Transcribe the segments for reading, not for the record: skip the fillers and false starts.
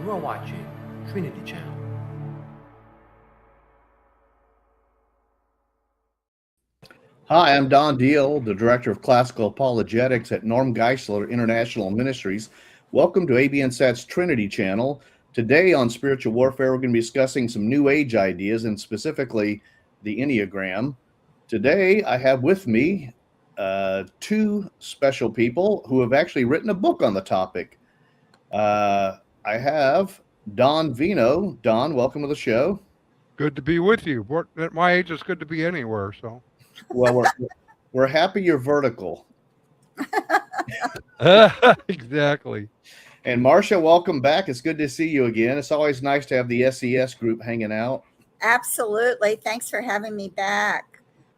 You are watching Trinity Channel. Hi, I'm Don Deal, the Director of Classical Apologetics at Norm Geisler International Ministries. Welcome to ABNSAT's Trinity Channel. Today on Spiritual Warfare, we're going to be discussing some New Age ideas and specifically the Enneagram. Today, I have with me two special people who have actually written a book on the topic. I have Don Veinot. Don, welcome to the show. Good to be with you. At my age, it's good to be anywhere. So, Well, we're happy you're vertical. exactly. And Marcia, welcome back. It's good to see you again. It's always nice to have the SES group hanging out. Absolutely. Thanks for having me back.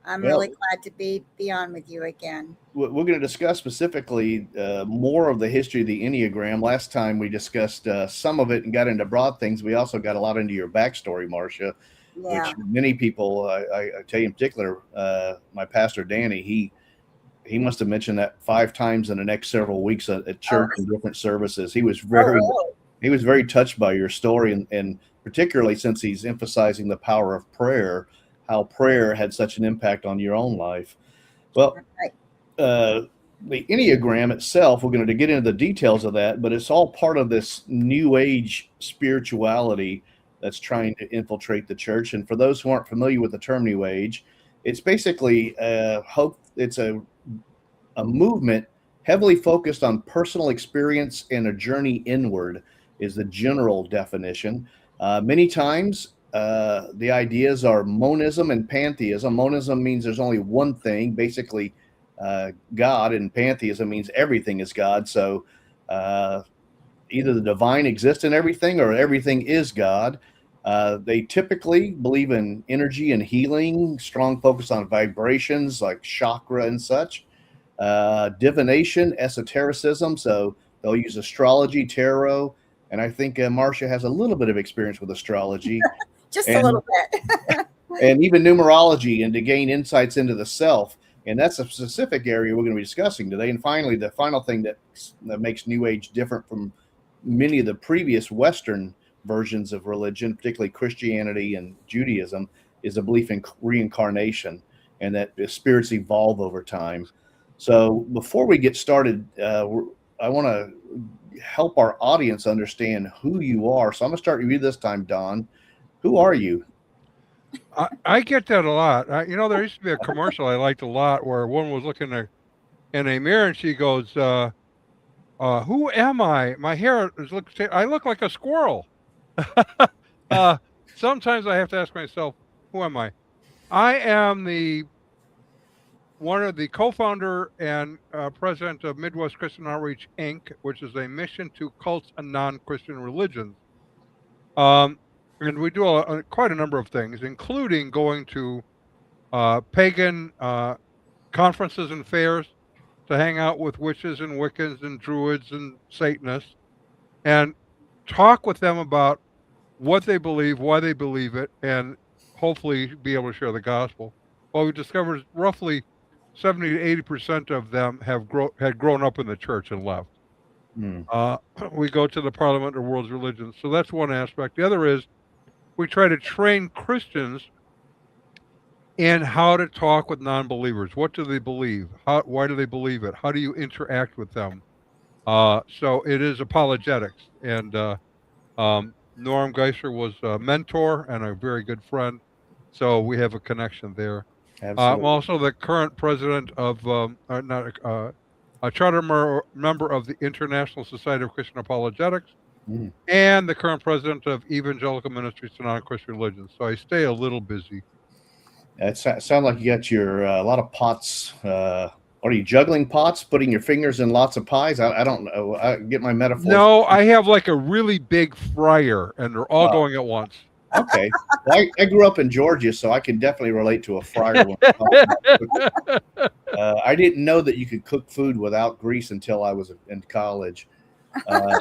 I'm Well, really glad to be on with you again. we're going to discuss specifically more of the history of the Enneagram. Last time we discussed some of it and got into broad things. We also got a lot into your backstory, Marcia, Yeah. which many people, I tell you in particular, my pastor Danny, he must have mentioned that 5 times in the next several weeks at church and different services. He was very touched by your story, and particularly since he's emphasizing the power of prayer, how prayer had such an impact on your own life. Well, Right. the Enneagram itself, we're going to get into the details of that, but it's all part of this New Age spirituality that's trying to infiltrate the church. And for those who aren't familiar with the term New Age, it's basically it's a movement heavily focused on personal experience and a journey inward is the general definition. Many times the ideas are monism and pantheism. Monism means there's only one thing, basically God, and pantheism means everything is God. So either the divine exists in everything or everything is God. They typically believe in energy and healing, strong focus on vibrations like chakra and such. Divination, esotericism, so they'll use astrology, tarot, and I think Marcia has a little bit of experience with astrology. Just a little bit. And even numerology, and to gain insights into the self. And that's a specific area we're going to be discussing today. And finally, the final thing that makes New Age different from many of the previous Western versions of religion, particularly Christianity and Judaism, is a belief in reincarnation and that spirits evolve over time. So before we get started, I want to help our audience understand who you are. So I'm going to start with you this time, Don. Who are you? I get that a lot. There used to be a commercial I liked a lot where one was looking in a mirror and she goes, "Who am I? My hair I look like a squirrel." Sometimes I have to ask myself, "Who am I?" I am one of the co-founder and president of Midwest Christian Outreach, Inc., which is a mission to cults and non-Christian religions. And we do quite a number of things, including going to pagan conferences and fairs to hang out with witches and Wiccans and Druids and Satanists and talk with them about what they believe, why they believe it, and hopefully be able to share the gospel. Well, we discovered roughly 70 to 80% of them had grown up in the church and left. We go to the Parliament of World's Religions. So that's one aspect. The other is we try to train Christians in how to talk with non-believers. What do they believe? Why do they believe it? How do you interact with them? So it is apologetics. And Norm Geisler was a mentor and a very good friend. So we have a connection there. I'm also the current president of, a charter member of the International Society of Christian Apologetics, and the current president of Evangelical Ministries to Non-Christian Religions. So I stay a little busy. It sounds like you got your a lot of pots. Are you juggling pots, putting your fingers in lots of pies? I don't know. I get my metaphors. No, I have like a really big fryer, and they're all going at once. Okay. Well, I grew up in Georgia, so I can definitely relate to a fryer. I didn't know that you could cook food without grease until I was in college.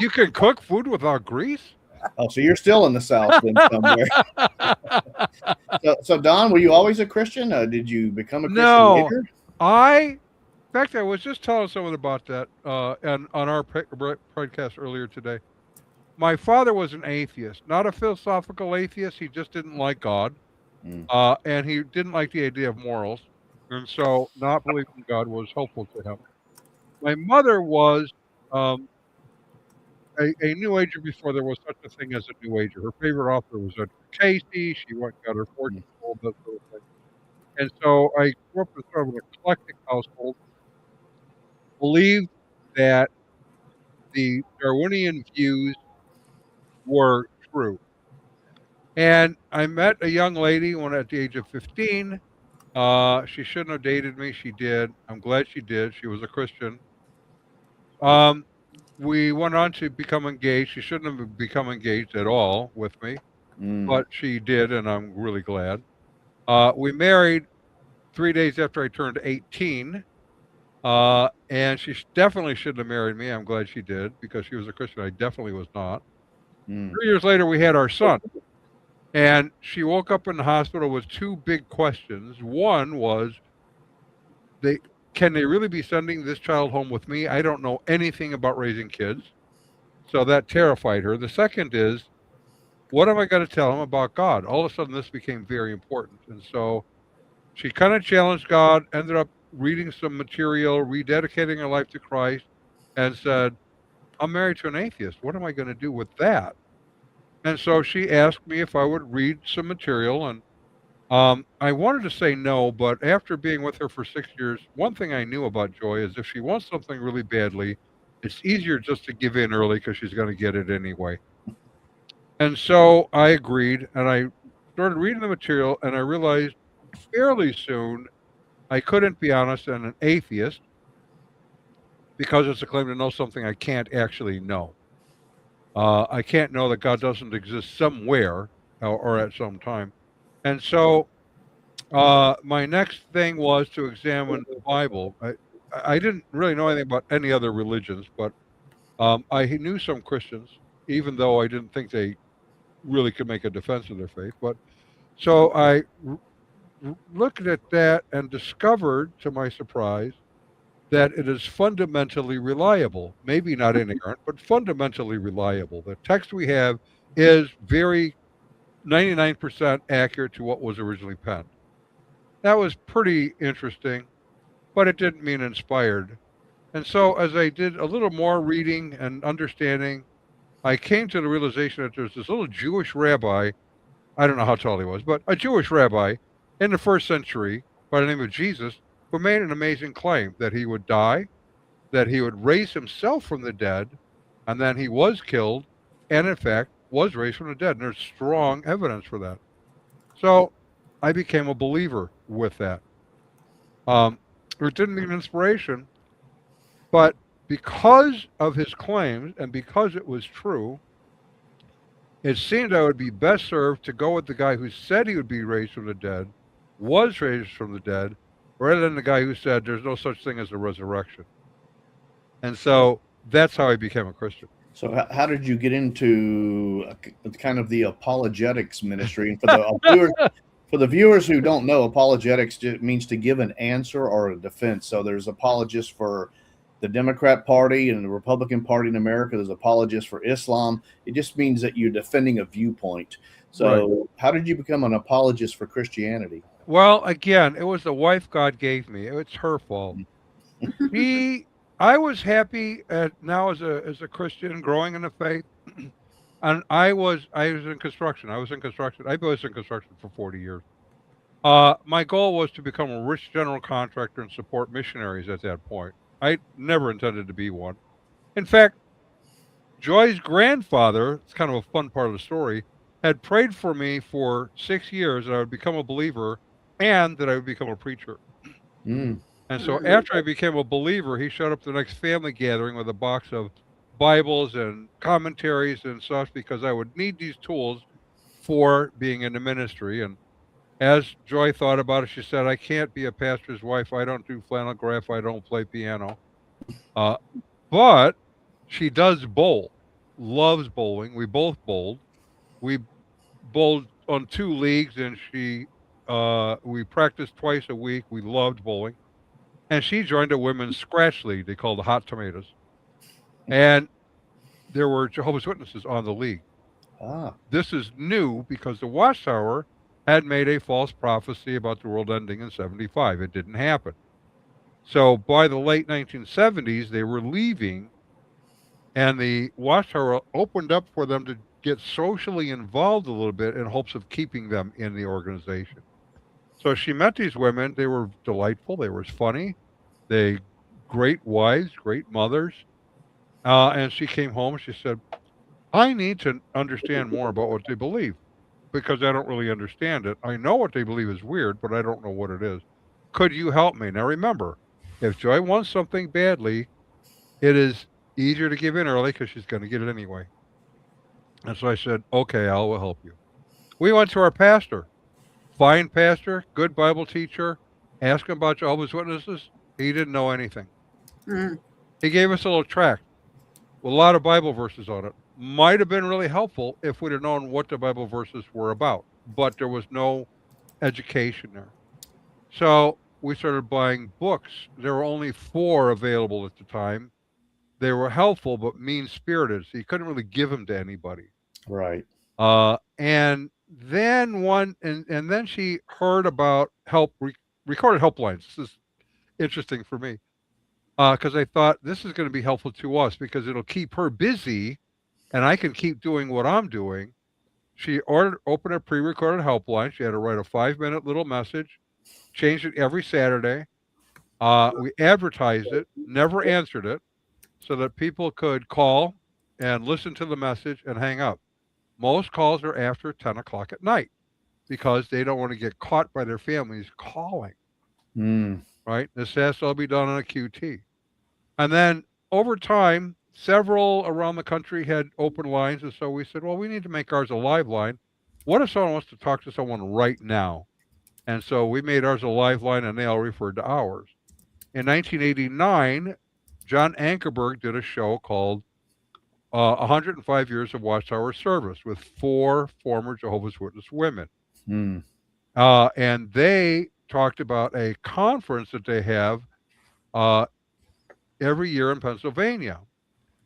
You can cook food without grease? Oh, so you're still in the South then somewhere. So Don, were you always a Christian? Did you become a Christian later? In fact, I was just telling someone about that and on our podcast earlier today. my father was an atheist, not a philosophical atheist. He just didn't like God, Mm. and he didn't like the idea of morals, and so not believing in God was helpful to him. My mother was um, a New Ager before there was such a thing as a New Ager. Her favorite author was Edgar Casey. She went and got her fortune Mm. told, that sort of thing. And so I grew up in sort of an eclectic household, believed that the Darwinian views were true. And I met a young lady when at the age of 15. She shouldn't have dated me. She did. I'm glad she did. She was a Christian. Um, we went on to become engaged. She shouldn't have become engaged at all with me, Mm. but she did, and I'm really glad. We married 3 days after I turned 18. And she definitely shouldn't have married me. I'm glad she did because she was a Christian. I definitely was not. Mm. 3 years later, we had our son, and she woke up in the hospital with two big questions. One was, they can they really be sending this child home with me? I don't know anything about raising kids, so that terrified her. The second is, what am I going to tell him about God? All of a sudden, this became very important, and so she kind of challenged God. Ended up reading some material, rededicating her life to Christ, and said, I'm married to an atheist. What am I going to do with that? And so she asked me if I would read some material. And I wanted to say no, but after being with her for 6 years, one thing I knew about Joy is if she wants something really badly, it's easier just to give in early because she's going to get it anyway. And so I agreed and I started reading the material and I realized fairly soon I couldn't be honest and an atheist because it's a claim to know something I can't actually know. I can't know that God doesn't exist somewhere or at some time. And so my next thing was to examine the Bible. I didn't really know anything about any other religions, but I knew some Christians, even though I didn't think they really could make a defense of their faith. But so I looked at that and discovered, to my surprise, that it is fundamentally reliable. Maybe not inerrant, but fundamentally reliable. The text we have is very 99% accurate to what was originally penned. That was pretty interesting, but it didn't mean inspired. And so, as I did a little more reading and understanding, I came to the realization that there's this little Jewish rabbi. I don't know how tall he was, but a Jewish rabbi in the first century by the name of Jesus who made an amazing claim that he would die, that he would raise himself from the dead, and then he was killed, and in fact was raised from the dead. And there's strong evidence for that. So I became a believer with that. Um, it didn't mean inspiration, but because of his claims and because it was true, it seemed I would be best served to go with the guy who said he would be raised from the dead, was raised from the dead, rather than the guy who said there's no such thing as a resurrection. And so that's how I became a Christian. So how did you get into kind of the apologetics ministry? And for the viewers who don't know, apologetics means to give an answer or a defense. So there's apologists for the Democrat Party and the Republican Party in America. There's apologists for Islam. It just means that you're defending a viewpoint. So how did you become an apologist for Christianity? Well, again, it was the wife God gave me. It's her fault. He, I was happy now as a Christian, growing in the faith, and I was in construction. I was in construction. I was in construction for 40 years. My goal was to become a rich general contractor and support missionaries at that point. I never intended to be one. In fact, Joy's grandfather, it's kind of a fun part of the story, had prayed for me for 6 years that I would become a believer and that I would become a preacher. Mm. And so after I became a believer, he showed up to the next family gathering with a box of Bibles and commentaries and such because I would need these tools for being in the ministry. And as Joy thought about it, she said, I can't be a pastor's wife. I don't do flannel graph. I don't play piano. Uh, but she does bowl, loves bowling. We both bowled. We bowled on 2 leagues and we practiced twice a week. We loved bowling. And she joined a women's scratch league they called the Hot Tomatoes. And there were Jehovah's Witnesses on the league. Ah, This is new because the Watchtower had made a false prophecy about the world ending in 75. It didn't happen. So by the late 1970s, they were leaving, and the Watchtower opened up for them to get socially involved a little bit in hopes of keeping them in the organization. So she met these women. They were delightful. They were funny. They great wives, great mothers. And she came home. She said, I need to understand more about what they believe because I don't really understand it. I know what they believe is weird, but I don't know what it is. Could you help me? Now, remember, if Joy wants something badly, it is easier to give in early because she's going to get it anyway. And so I said, okay, I will help you. We went to our pastor, fine pastor, good Bible teacher, asked him about Jehovah's Witnesses. He didn't know anything. Mm. He gave us a little tract with a lot of Bible verses on it. Might have been really helpful if we'd have known what the Bible verses were about, but there was no education there. So we started buying books. There were only 4 available at the time. They were helpful, but mean spirited. So you couldn't really give them to anybody. right. And then and then she heard about recorded helplines. This is interesting for me because I thought this is going to be helpful to us because it'll keep her busy and I can keep doing what I'm doing. She opened a pre-recorded helpline. She had to write a 5-minute little message, changed it every Saturday. We advertised it, never answered it, so that people could call and listen to the message and hang up. Most calls are after 10 o'clock at night because they don't want to get caught by their families calling, Mm. right? This has to all be done on a QT. And then over time, several around the country had open lines. And so we said, well, we need to make ours a live line. What if someone wants to talk to someone right now? And so we made ours a live line and they all referred to ours. In 1989, John Ankerberg did a show called 105 Years of Watchtower Service with 4 former Jehovah's Witness women. Mm. And they talked about a conference that they have every year in Pennsylvania.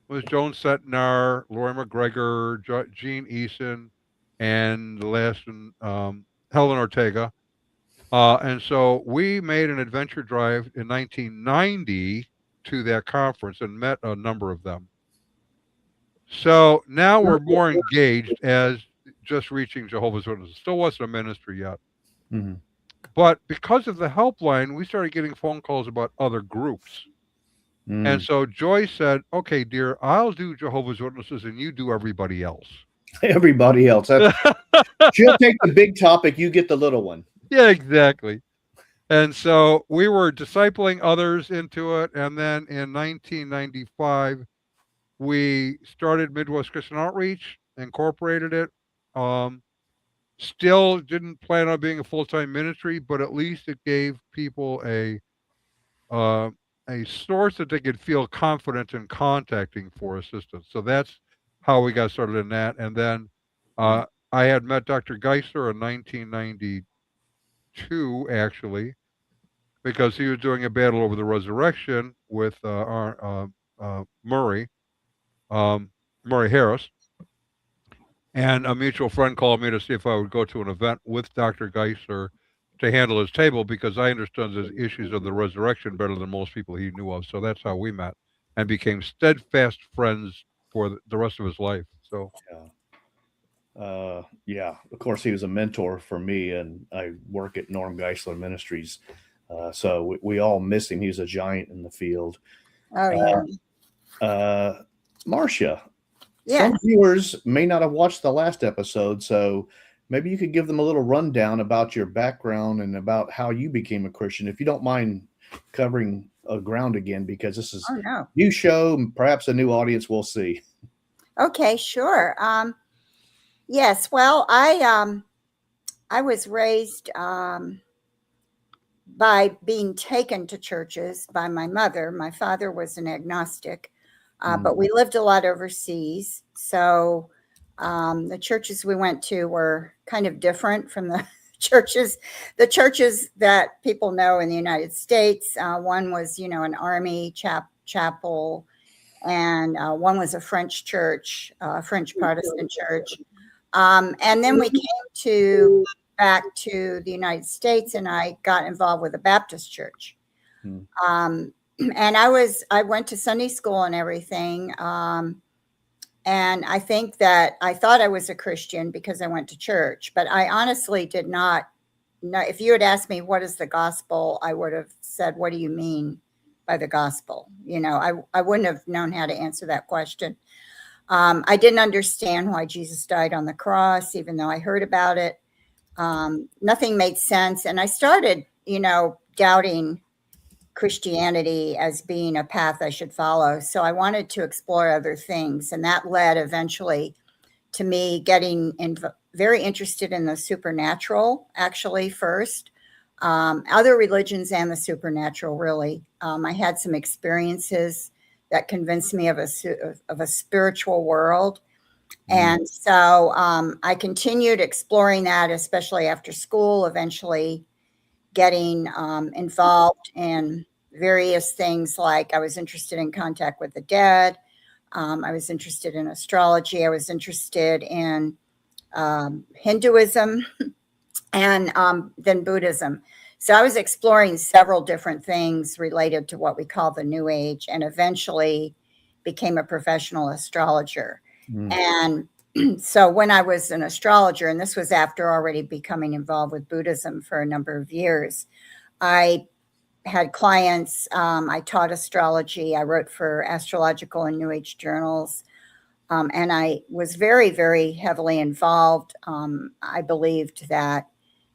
It was Joan Setnar, Lori McGregor, Gene Eason, and the last one, Helen Ortega. And so we made an adventure drive in 1990 to that conference and met a number of them. So now we're more engaged as just reaching Jehovah's Witnesses. Still wasn't a ministry yet. Mm-hmm. But because of the helpline, we started getting phone calls about other groups. Mm. And so Joy said, okay, dear, I'll do Jehovah's Witnesses and you do everybody else. Everybody else. She'll take the big topic. You get the little one. Yeah, exactly. And so we were discipling others into it. And then in 1995, we started Midwest Christian Outreach, incorporated it. Still didn't plan on being a full-time ministry, but at least it gave people a source that they could feel confident in contacting for assistance. So that's how we got started in that. And then I had met Dr. Geisler in 1992, actually, because he was doing a battle over the resurrection with Murray Harris. And a mutual friend called me to see if I would go to an event with Dr. Geisler to handle his table because I understood the issues of the resurrection better than most people he knew of. So that's how we met and became steadfast friends for the rest of his life. So yeah, of course, he was a mentor for me, and I work at Norm Geisler Ministries. So we all miss him. He's a giant in the field. Oh, yeah. Marcia, Yeah. some viewers may not have watched the last episode, so maybe you could give them a little rundown about your background and about how you became a Christian, if you don't mind covering ground again, because this is no. a new show, perhaps a new audience. We'll see. Okay, sure. Yes, well, I was raised by being taken to churches by my mother. My father was an agnostic, but we lived a lot overseas. So the churches we went to were kind of different from the churches that people know in the United States. One was, an army chapel. and one was a French church, French Protestant church. And then we came back to the United States, and I got involved with a Baptist church. And I went to Sunday school and everything. And I think that I thought I was a Christian because I went to church, but I honestly did not know. If you had asked me, what is the gospel? I would have said, what do you mean by the gospel? I wouldn't have known how to answer that question. I didn't understand why Jesus died on the cross, even though I heard about it. Nothing made sense. And I started, doubting Christianity as being a path I should follow. So I wanted to explore other things. And that led eventually to me getting very interested in the supernatural, actually, first. Other religions and the supernatural, really. I had some experiences that convinced me of a spiritual world. And so I continued exploring that, especially after school, eventually getting involved in various things, like I was interested in contact with the dead. I was interested in astrology. I was interested in Hinduism and then Buddhism. So I was exploring several different things related to what we call the New Age, and eventually became a professional astrologer. And so when I was an astrologer, and this was after already becoming involved with Buddhism for a number of years, I had clients. I taught astrology. I wrote for astrological and New Age journals. And I was very, very heavily involved. I believed that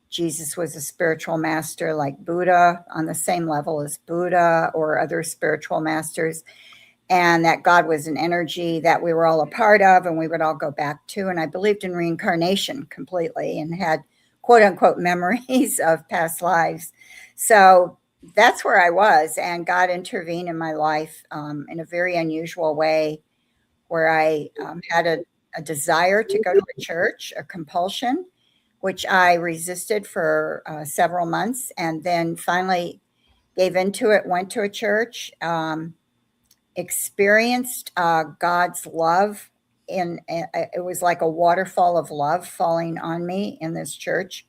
Jesus was a spiritual master like Buddha, on the same level as Buddha or other spiritual masters, and that God was an energy that we were all a part of and we would all go back to. And I believed in reincarnation completely and had quote unquote memories of past lives. So that's where I was. And God intervened in my life in a very unusual way, where I had a desire to go to a church, a compulsion, which I resisted for several months, and then finally gave into it, went to a church, experienced God's love. It was like a waterfall of love falling on me in this church.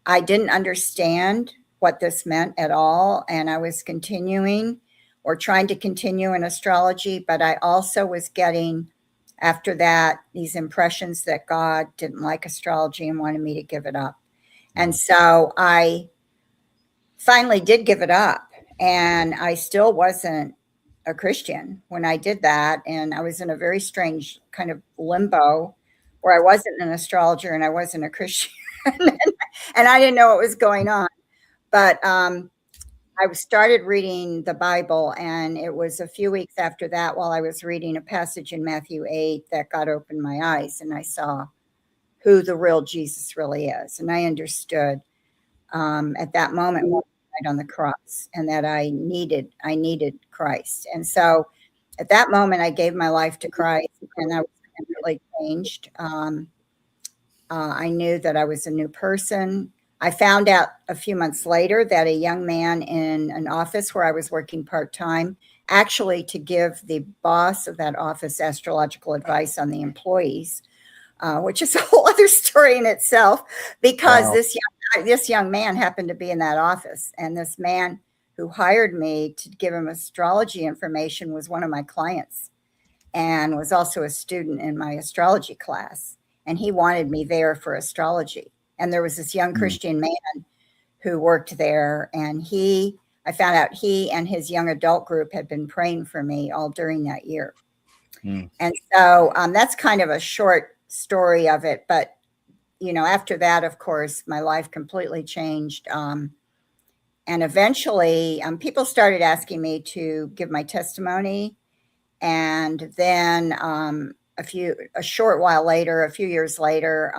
I didn't understand what this meant at all, and I was continuing or trying to continue in astrology, but I also was getting, after that, these impressions that God didn't like astrology and wanted me to give it up. And so I finally did give it up, and I still wasn't a Christian when I did that. And I was in a very strange kind of limbo where I wasn't an astrologer and I wasn't a Christian. And I didn't know what was going on. But I started reading the Bible, and it was a few weeks after that, while I was reading a passage in Matthew 8, that God opened my eyes, and I saw who the real Jesus really is. And I understood at that moment what he died on the cross, and that I needed Christ. And so at that moment, I gave my life to Christ, and I was completely changed. I knew that I was a new person. I found out a few months later that a young man in an office where I was working part-time, actually to give the boss of that office astrological advice on the employees, which is a whole other story in itself, because this young man happened to be in that office. And this man who hired me to give him astrology information was one of my clients and was also a student in my astrology class. And he wanted me there for astrology. And there was this young Christian man who worked there, and I found out he and his young adult group had been praying for me all during that year. And so that's kind of a short story of it. But, after that, of course, my life completely changed. And eventually people started asking me to give my testimony. And then a few years later,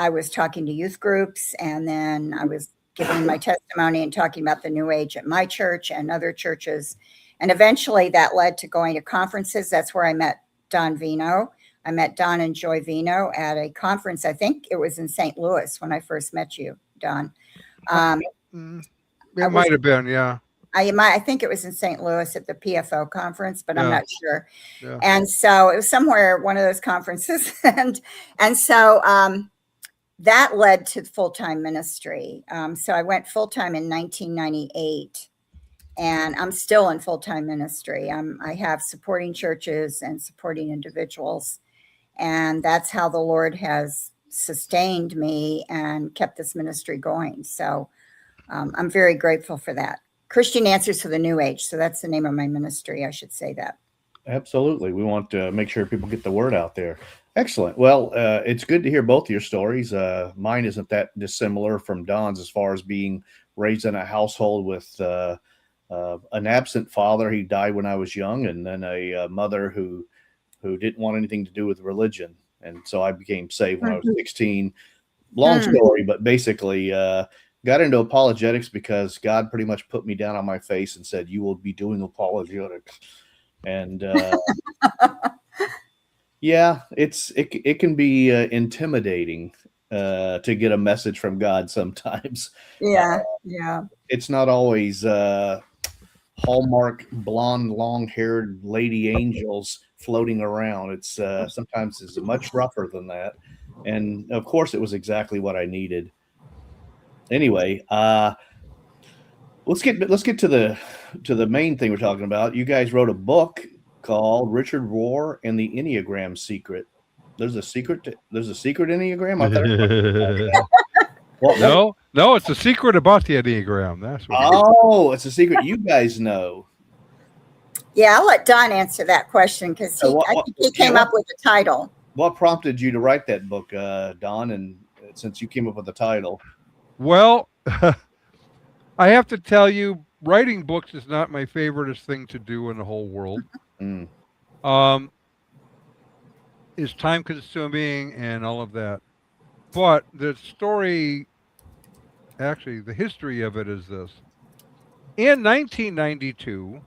I was talking to youth groups, and then I was giving my testimony and talking about the New Age at my church and other churches. And eventually that led to going to conferences. That's where I met Don Veinot. I met Don and Joy Veinot at a conference. I think it was in St. Louis when I first met you, Don. It might have been, yeah. I think it was in St. Louis at the PFO conference, but I'm Yeah. not sure. Yeah. And so it was somewhere, one of those conferences. And so that led to full-time ministry. So I went full-time in 1998, and I'm still in full-time ministry. I have supporting churches and supporting individuals. And that's how the Lord has sustained me and kept this ministry going. So I'm very grateful for that. Christian Answers for the New Age. So that's the name of my ministry. I should say that. Absolutely. We want to make sure people get the word out there. Excellent. Well, it's good to hear both your stories. Mine isn't that dissimilar from Don's as far as being raised in a household with an absent father. He died when I was young, and then a mother who didn't want anything to do with religion. And so I became saved when I was 16. Long story, but basically got into apologetics because God pretty much put me down on my face and said, "You will be doing apologetics." And yeah, it can be intimidating to get a message from God sometimes. Yeah. It's not always Hallmark blonde, long-haired lady angels floating around. It's sometimes it's much rougher than that. And of course, it was exactly what I needed. Anyway, let's get to the main thing we're talking about. You guys wrote a book called Richard Rohr and the Enneagram Secret. There's a secret Enneagram. I thought No, it's a secret about the Enneagram. That's what. Oh, it's a secret you guys know. Yeah, I'll let Don answer that question because I think he came up with the title. What prompted you to write that book, Don? And since you came up with the title, well, I have to tell you, writing books is not my favoriteest thing to do in the whole world. It's time consuming and all of that. But the story, actually, the history of it is this. In 1992,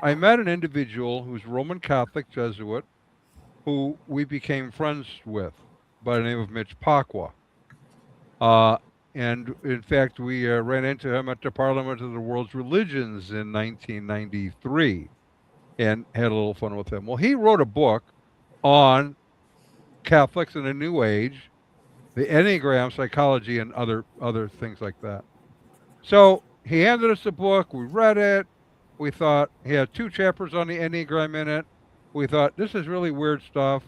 I met an individual who's Roman Catholic Jesuit who we became friends with by the name of Mitch Pacwa. And in fact, we ran into him at the Parliament of the World's Religions in 1993 and had a little fun with him. Well, he wrote a book on Catholics in the New Age, the Enneagram, psychology, and other things like that. So he handed us the book. We read it. We thought he had 2 chapters on the Enneagram in it. We thought, this is really weird stuff.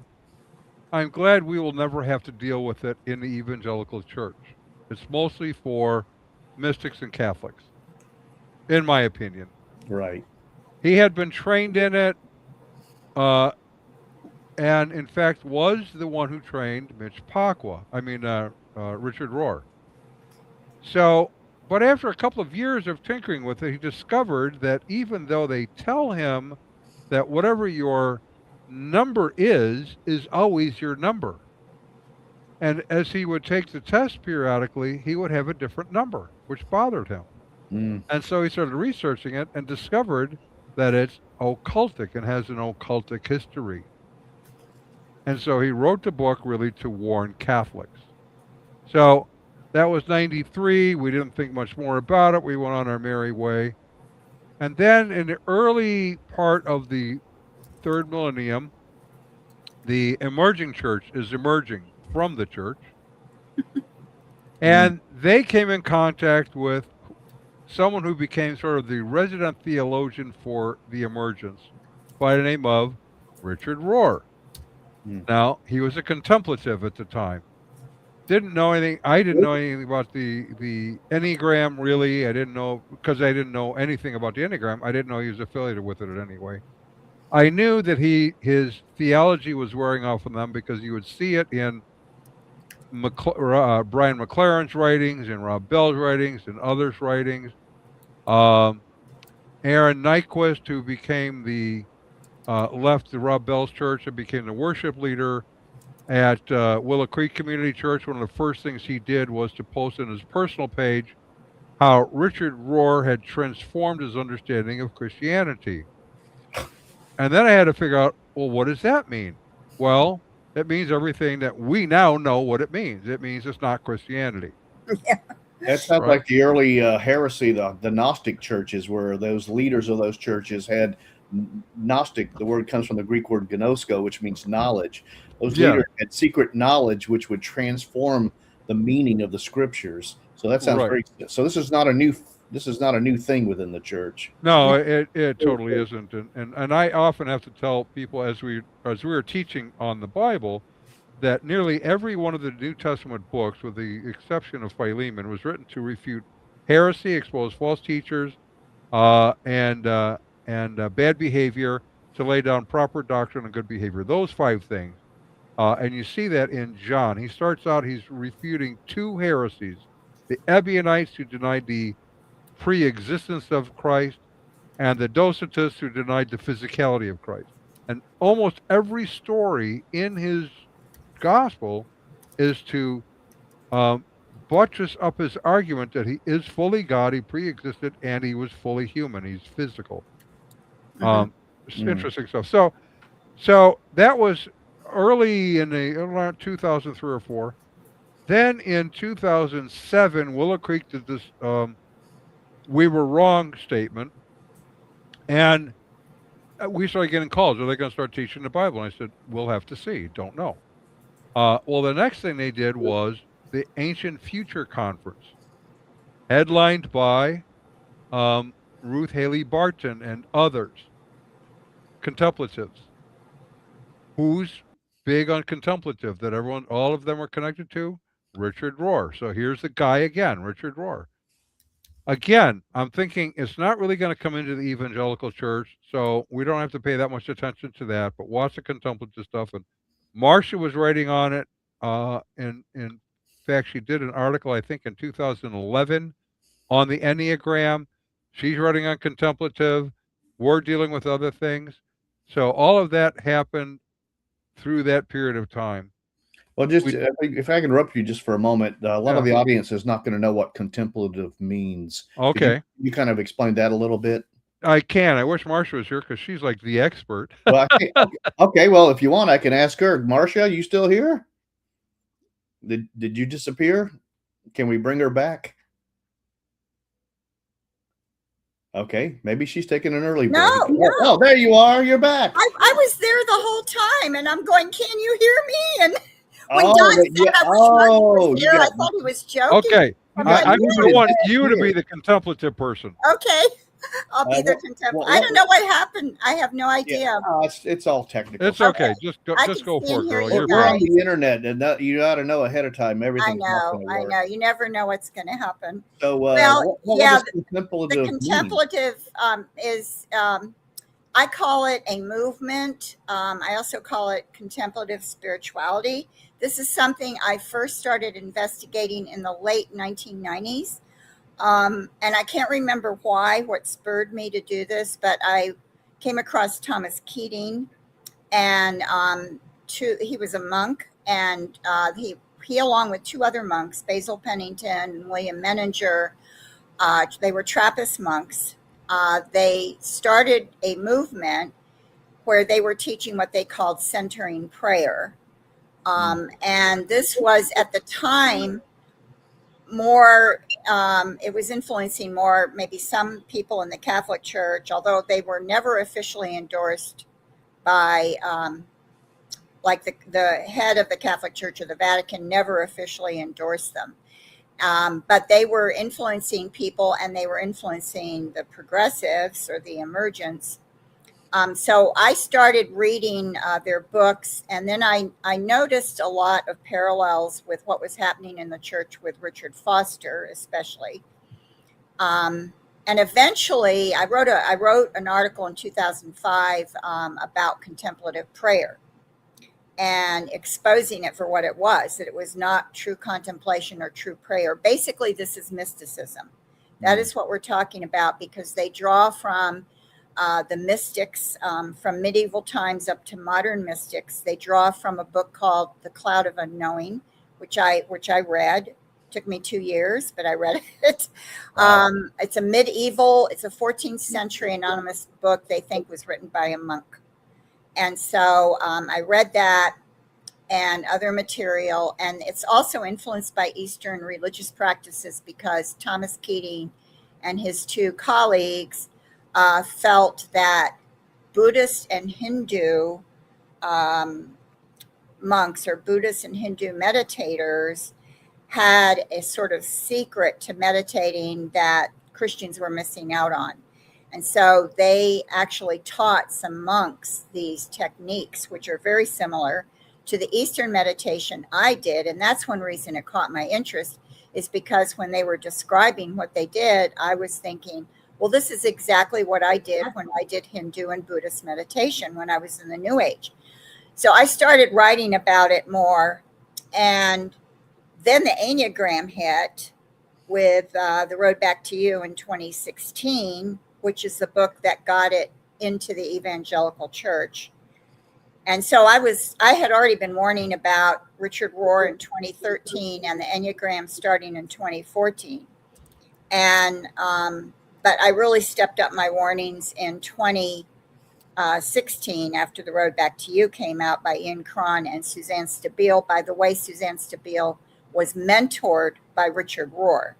I'm glad we will never have to deal with it in the evangelical church. It's mostly for mystics and Catholics, in my opinion. Right. He had been trained in it, and in fact was the one who trained Mitch Pacwa. Richard Rohr. So, but after a couple of years of tinkering with it, he discovered that even though they tell him that whatever your number is always your number. And as he would take the test periodically, he would have a different number, which bothered him. And so he started researching it and discovered that it's occultic and has an occultic history. And so he wrote the book really to warn Catholics. So that was 93. We didn't think much more about it. We went on our merry way. And then in the early part of the 3rd millennium, the emerging church is emerging from the church. And they came in contact with someone who became sort of the resident theologian for the emergence by the name of Richard Rohr. Now, he was a contemplative at the time. Didn't know anything. I didn't know anything about the Enneagram, really. I didn't know, because I didn't know anything about the Enneagram. I didn't know he was affiliated with it in any way. I knew that his theology was wearing off on them because you would see it in Brian McLaren's writings and Rob Bell's writings and others' writings. Aaron Nyquist, who became left the Rob Bell's church and became the worship leader at Willow Creek Community Church. One of the first things he did was to post on his personal page how Richard Rohr had transformed his understanding of Christianity. And then I had to figure out, well, what does that mean? Well, it means everything that we now know what it means. It means it's not Christianity. Yeah. That sounds Right. like the early heresy, the Gnostic churches, where those leaders of those churches had Gnostic. The word comes from the Greek word gnosko, which means knowledge. Those Yeah. leaders had secret knowledge, which would transform the meaning of the scriptures. So that sounds Right. very. So this is not a new. This is not a new thing within the church. No, it totally isn't. And I often have to tell people as we were teaching on the Bible that nearly every one of the New Testament books, with the exception of Philemon, was written to refute heresy, expose false teachers, and bad behavior, to lay down proper doctrine and good behavior. Those 5 things. And you see that in John. He starts out, he's refuting 2 heresies: the Ebionites, who denied the pre-existence of Christ, and the Docetists, who denied the physicality of Christ. And almost every story in his gospel is to um, buttress up his argument that he is fully God, he pre-existed, and he was fully human. He's physical. Mhm. It's interesting stuff. So that was early in the around 2003 or four. Then in 2007, Willow Creek did this "we were wrong" statement, and we started getting calls. Are they going to start teaching the Bible? And I said, we'll have to see. Don't know. Well, the next thing they did was the Ancient Future Conference, headlined by Ruth Haley Barton and others, contemplatives. Who's big on contemplative that all of them are connected to? Richard Rohr. So here's the guy again, Richard Rohr. Again, I'm thinking it's not really going to come into the evangelical church, so we don't have to pay that much attention to that. But watch the contemplative stuff. And Marcia was writing on it. In fact, she did an article, I think, in 2011 on the Enneagram. She's writing on contemplative. We're dealing with other things. So all of that happened through that period of time. Well, just We, if I can interrupt you just for a moment, a lot of yeah. the audience is not going to know what contemplative means. Could Okay. you kind of explain that a little bit? I can. I wish Marcia was here because she's like the expert. Well, okay. Well, if you want, I can ask her. Marcia, you still here? Did you disappear? Can we bring her back? Okay, maybe she's taking an early break. No, no. Oh, there you are. You're back. I was there the whole time, and I'm going, can you hear me? And when Oh, Don said yeah. I wish Marcia Oh, was you there, I got thought he was joking. Okay. I'm I like, want you to here. be the contemplative person. okay, I'll be the contemplative. I don't know what happened. I have no idea. it's all technical. It's okay. Just I go can for it, hear girl. you You're We're on fine. the internet, and you ought to know ahead of time I everything's not going to work. know. You never know what's going to happen. So, Well, what yeah, does the contemplative mean? contemplative is, I call it a movement. I also call it contemplative spirituality. This is something I first started investigating in the late 1990s. And I can't remember what spurred me to do this, but I came across Thomas Keating, and he was a monk, and he along with 2 other monks, Basil Pennington and William Menninger, they were Trappist monks. They started a movement where they were teaching what they called centering prayer. And this was at the time more, it was influencing more maybe some people in the Catholic Church, although they were never officially endorsed by, like the head of the Catholic Church or the Vatican never officially endorsed them. But they were influencing people, and they were influencing the progressives or the emergents. So I started reading their books, and then I noticed a lot of parallels with what was happening in the church with Richard Foster, especially. And eventually, I wrote an article in 2005 about contemplative prayer and exposing it for what it was, that it was not true contemplation or true prayer. Basically, this is mysticism. That is what we're talking about, because they draw from the mystics from medieval times up to modern mystics. They draw from a book called The Cloud of Unknowing, which I read. It took me 2 years, but I read it. It's a 14th century anonymous book they think was written by a monk. And so I read that, and other material. And it's also influenced by Eastern religious practices because Thomas Keating and his two colleagues felt that Buddhist and Hindu monks or Buddhist and Hindu meditators had a sort of secret to meditating that Christians were missing out on. And so they actually taught some monks these techniques, which are very similar to the Eastern meditation I did. And that's one reason it caught my interest, is because when they were describing what they did, I was thinking, well, this is exactly what I did when I did Hindu and Buddhist meditation when I was in the New Age. So I started writing about it more. And then the Enneagram hit with The Road Back to You in 2016, which is the book that got it into the evangelical church. And so I had already been warning about Richard Rohr in 2013 and the Enneagram starting in 2014. And, but I really stepped up my warnings in 2016 after The Road Back to You came out by Ian Cron and Suzanne Stabile. By the way, Suzanne Stabile was mentored by Richard Rohr.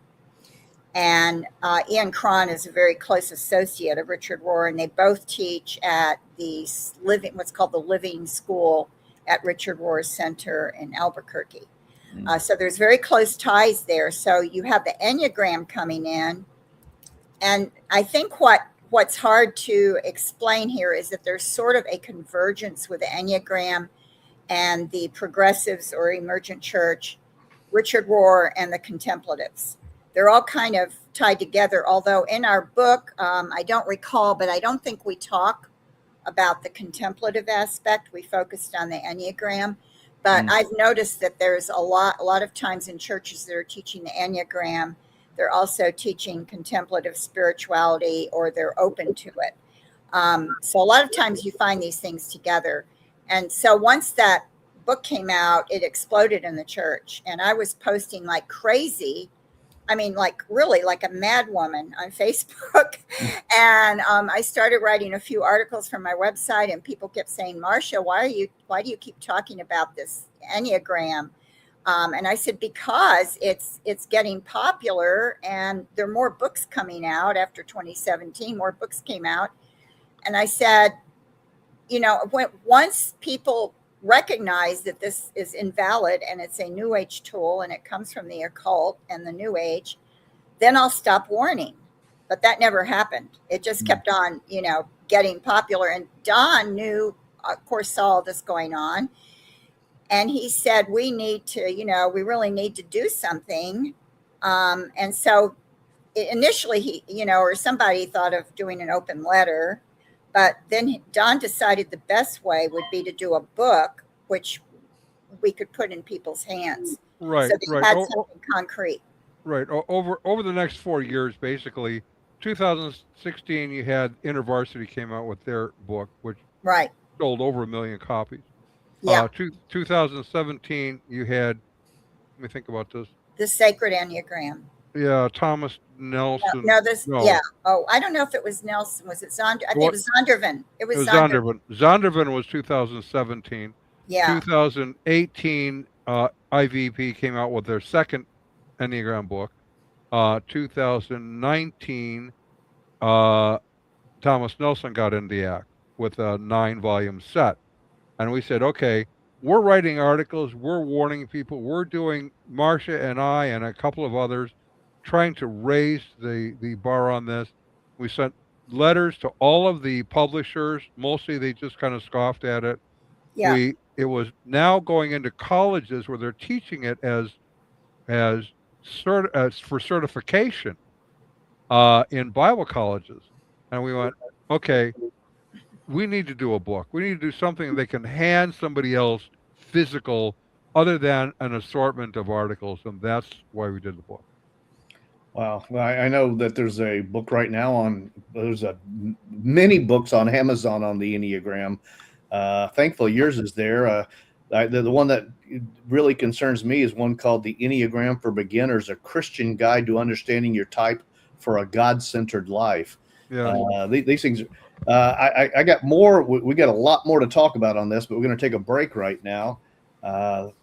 And Ian Cron is a very close associate of Richard Rohr, and they both teach at the what's called the Living School at Richard Rohr Center in Albuquerque. So there's very close ties there. So you have the Enneagram coming in, and I think what's hard to explain here is that there's sort of a convergence with the Enneagram and the progressives or emergent church, Richard Rohr, and the contemplatives. They're all kind of tied together, although in our book, I don't recall, but I don't think we talk about the contemplative aspect. We focused on the Enneagram. But I've noticed that there's a lot of times in churches that are teaching the Enneagram, they're also teaching contemplative spirituality, or they're open to it. So a lot of times you find these things together. And so once that book came out, it exploded in the church. And I was posting like crazy. I mean, like really like a mad woman on Facebook. And I started writing a few articles from my website, and people kept saying, Marcia, why do you keep talking about this Enneagram? And I said, because it's getting popular, and there are more books coming out after 2017, more books came out. And I said, once people recognize that this is invalid and it's a New Age tool and it comes from the occult and the New Age, then I'll stop warning. But that never happened. It just kept on, getting popular. And Don knew, of course, saw all this going on. And he said, we really need to do something. And so initially he, or somebody thought of doing an open letter. But then Don decided the best way would be to do a book, which we could put in people's hands. Right. So they had something concrete. Right. Over the next 4 years, basically, 2016, you had InterVarsity came out with their book, which sold over 1 million copies. Yeah. 2017, you had, let me think about this. The Sacred Enneagram. Yeah, Thomas Nelson. No. Yeah. Oh, I don't know if it was Nelson. Was it Zonder? I think it was Zondervan. It was Zondervan. Zondervan was 2017. Yeah. 2018, IVP came out with their second Enneagram book. 2019, Thomas Nelson got in the act with a 9-volume set. And we said, okay, we're writing articles, we're warning people, we're doing, Marcia and I and a couple of others, trying to raise the bar on this. We sent letters to all of the publishers. Mostly they just kind of scoffed at it. Yeah. It was now going into colleges where they're teaching it as for certification in Bible colleges. And we went, okay, we need to do a book. We need to do something they can hand somebody else physical other than an assortment of articles. And that's why we did the book. Wow. I know that there's a book right now there's many books on Amazon on the Enneagram. Thankfully, yours is there. The one that really concerns me is one called The Enneagram for Beginners, a Christian guide to understanding your type for a God-centered life. Yeah. These things, I got more. We got a lot more to talk about on this, but we're going to take a break right now.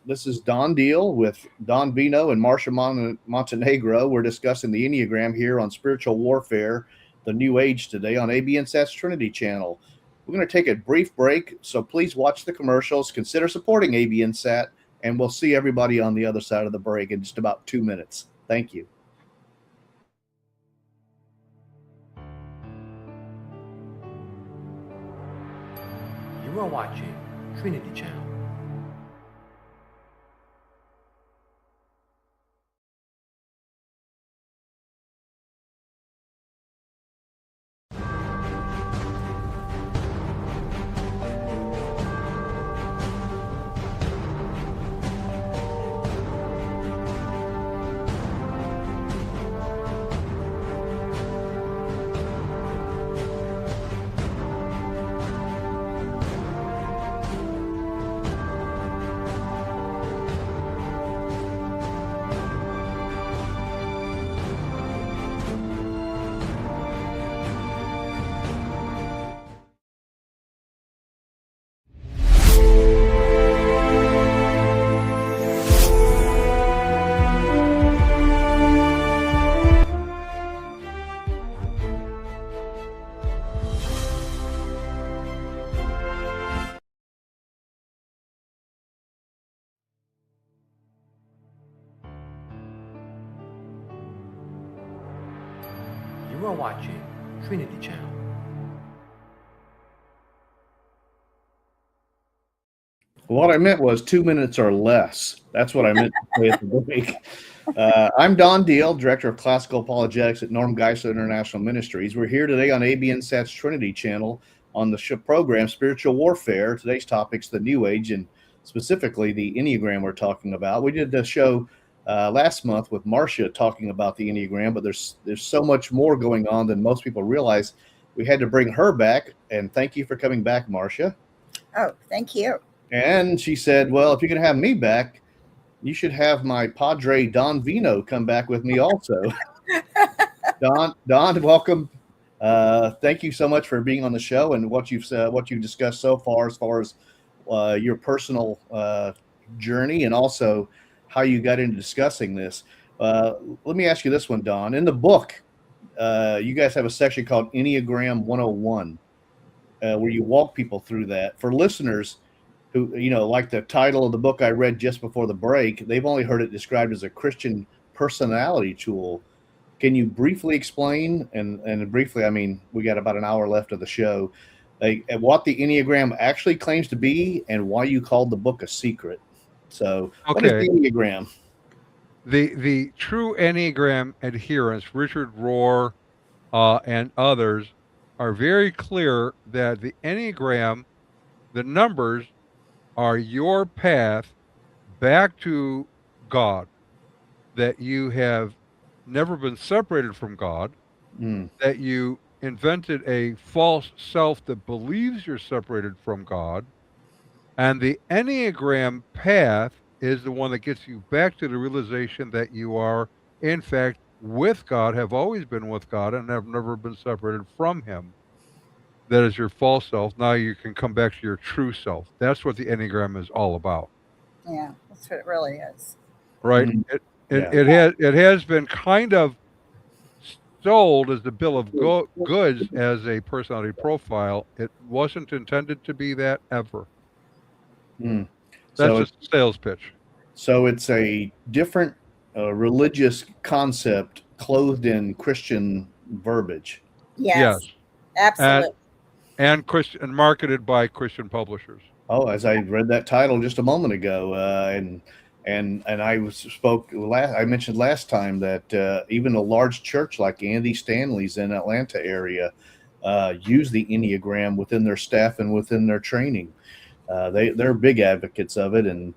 This is Don Deal with Don Veinot and Marcia Montenegro. We're discussing the Enneagram here on Spiritual Warfare, the New Age today on ABNSAT's Trinity Channel. We're going to take a brief break, so please watch the commercials, consider supporting ABNSAT, and we'll see everybody on the other side of the break in just about 2 minutes. Thank you. You are watching Trinity Channel. You are watching Trinity Channel. What I meant was 2 minutes or less. That's what I meant to say at the break. I'm Don Deal, Director of Classical Apologetics at Norm Geisler International Ministries. We're here today on ABNSAT's Trinity Channel on the program Spiritual Warfare. Today's topic's the New Age, and specifically the Enneagram we're talking about. We did the show last month with Marcia talking about the Enneagram, but there's so much more going on than most people realize. We had to bring her back, and thank you for coming back, Marcia. Oh, thank you. And she said, well, if you're going to have me back, you should have my padre, Don Veinot, come back with me also. Don, welcome. Thank you so much for being on the show and what you've discussed so far as your personal journey and also how you got into discussing this. Let me ask you this one, Don. In the book, you guys have a section called Enneagram 101, where you walk people through that. For listeners who, like the title of the book I read just before the break, they've only heard it described as a Christian personality tool. Can you briefly explain, and briefly, I mean, we got about an hour left of the show, what the Enneagram actually claims to be and why you called the book a secret? So, What is the Enneagram? The true Enneagram adherents, Richard Rohr and others, are very clear that the Enneagram, the numbers, are your path back to God, that you have never been separated from God, that you invented a false self that believes you're separated from God, and the Enneagram path is the one that gets you back to the realization that you are, in fact, with God, have always been with God, and have never been separated from Him. That is your false self. Now you can come back to your true self. That's what the Enneagram is all about. Yeah, that's what it really is. Right? It has been kind of sold as the bill of goods as a personality profile. It wasn't intended to be that ever. That's just a sales pitch. So it's a different religious concept clothed in Christian verbiage. Yes. Absolutely. And Christian, and marketed by Christian publishers. Oh, as I read that title just a moment ago, and I mentioned last time that even a large church like Andy Stanley's in Atlanta area use the Enneagram within their staff and within their training. They're big advocates of it, and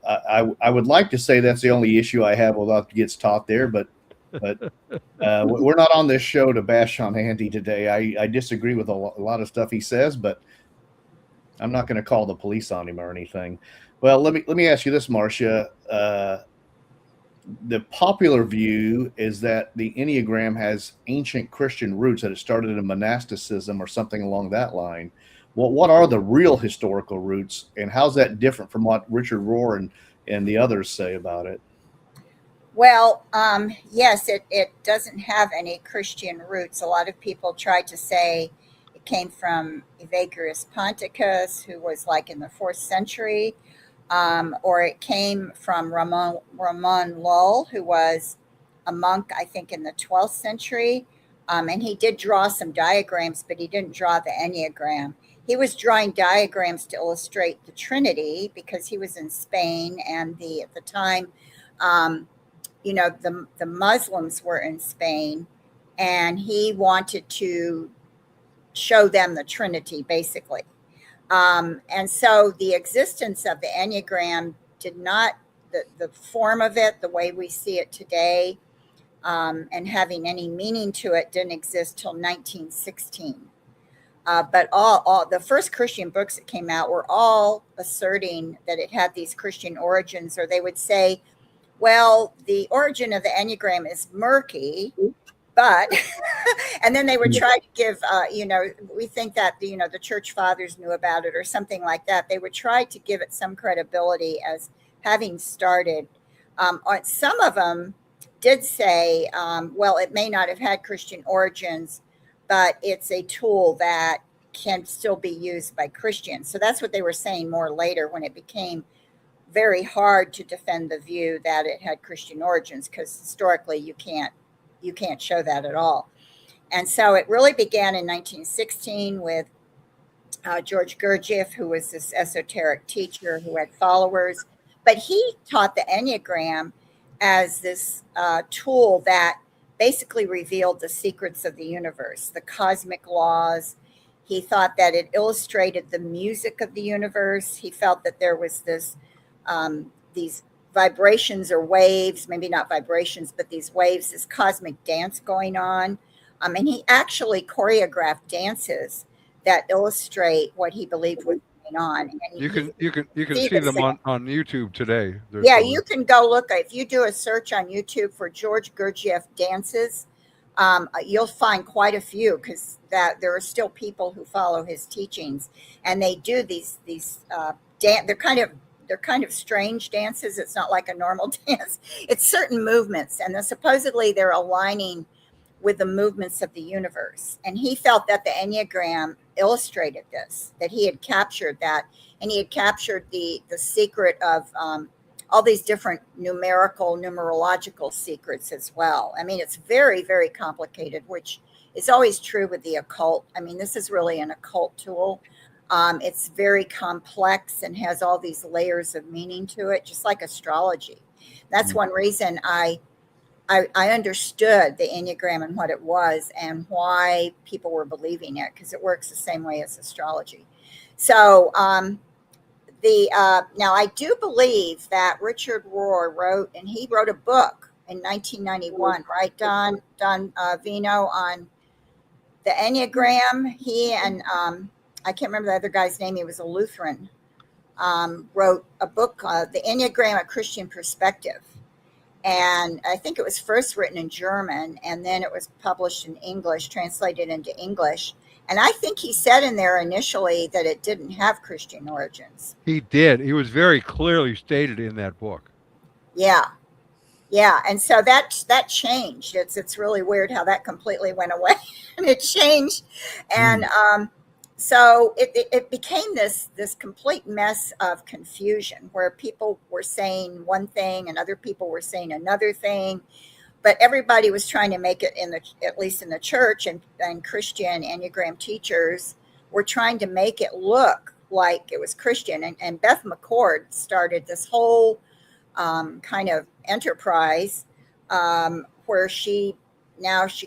I would like to say that's the only issue I have with what gets taught there, but we're not on this show to bash on Andy today. I disagree with a lot of stuff he says, but I'm not going to call the police on him or anything. Well, let me ask you this, Marcia. The popular view is that the Enneagram has ancient Christian roots, that it started in monasticism or something along that line. what are the real historical roots, and how's that different from what Richard Rohr and the others say about it? Well, yes, it doesn't have any Christian roots. A lot of people try to say it came from Evagrius Ponticus, who was like in the 4th century, or it came from Ramon Lull, who was a monk, I think, in the 12th century. And he did draw some diagrams, but he didn't draw the Enneagram. He was drawing diagrams to illustrate the Trinity because he was in Spain, and at the time, the Muslims were in Spain, and he wanted to show them the Trinity, basically. And so the existence of the Enneagram did not, the form of it, the way we see it today, and having any meaning to it, didn't exist till 1916. But all the first Christian books that came out were all asserting that it had these Christian origins, or they would say, well, the origin of the Enneagram is murky, but, and then they would try to give, we think that, the church fathers knew about it or something like that. They would try to give it some credibility as having started. Some of them did say, well, it may not have had Christian origins, but it's a tool that can still be used by Christians. So that's what they were saying more later, when it became very hard to defend the view that it had Christian origins, because historically you can't show that at all. And so it really began in 1916 with George Gurdjieff, who was this esoteric teacher who had followers, but he taught the Enneagram as this tool that basically revealed the secrets of the universe, the cosmic laws. He thought that it illustrated the music of the universe. He felt that there was these vibrations or waves, maybe not vibrations, but these waves, this cosmic dance going on. And he actually choreographed dances that illustrate what he believed was going on. And you can see them on YouTube today. Yeah, you can go look. If you do a search on YouTube for George Gurdjieff dances, you'll find quite a few, because there are still people who follow his teachings, and they do these they're kind of strange dances. It's not like a normal dance. It's certain movements, and supposedly they're aligning with the movements of the universe. And he felt that the Enneagram illustrated this, that he had captured that, and he had captured the secret of all these different numerological secrets as well. I mean, it's very, very complicated, which is always true with the occult. I mean, this is really an occult tool. It's very complex and has all these layers of meaning to it, just like astrology. That's one reason I understood the Enneagram and what it was and why people were believing it, because it works the same way as astrology. So now I do believe that Richard Rohr wrote a book in 1991, right, Don Veinot, on the Enneagram. He and I can't remember the other guy's name. He was a Lutheran. Wrote a book, The Enneagram: A Christian Perspective. And I think it was first written in German, and then it was published in English, translated into English. And I think he said in there initially that it didn't have Christian origins. He did. He was very clearly stated in that book. Yeah. Yeah. And so that changed. It's really weird how that completely went away and it changed. And so it became this complete mess of confusion, where people were saying one thing and other people were saying another thing. But everybody was trying to make it, at least in the church, and Christian Enneagram teachers were trying to make it look like it was Christian. And Beth McCord started this whole kind of enterprise where she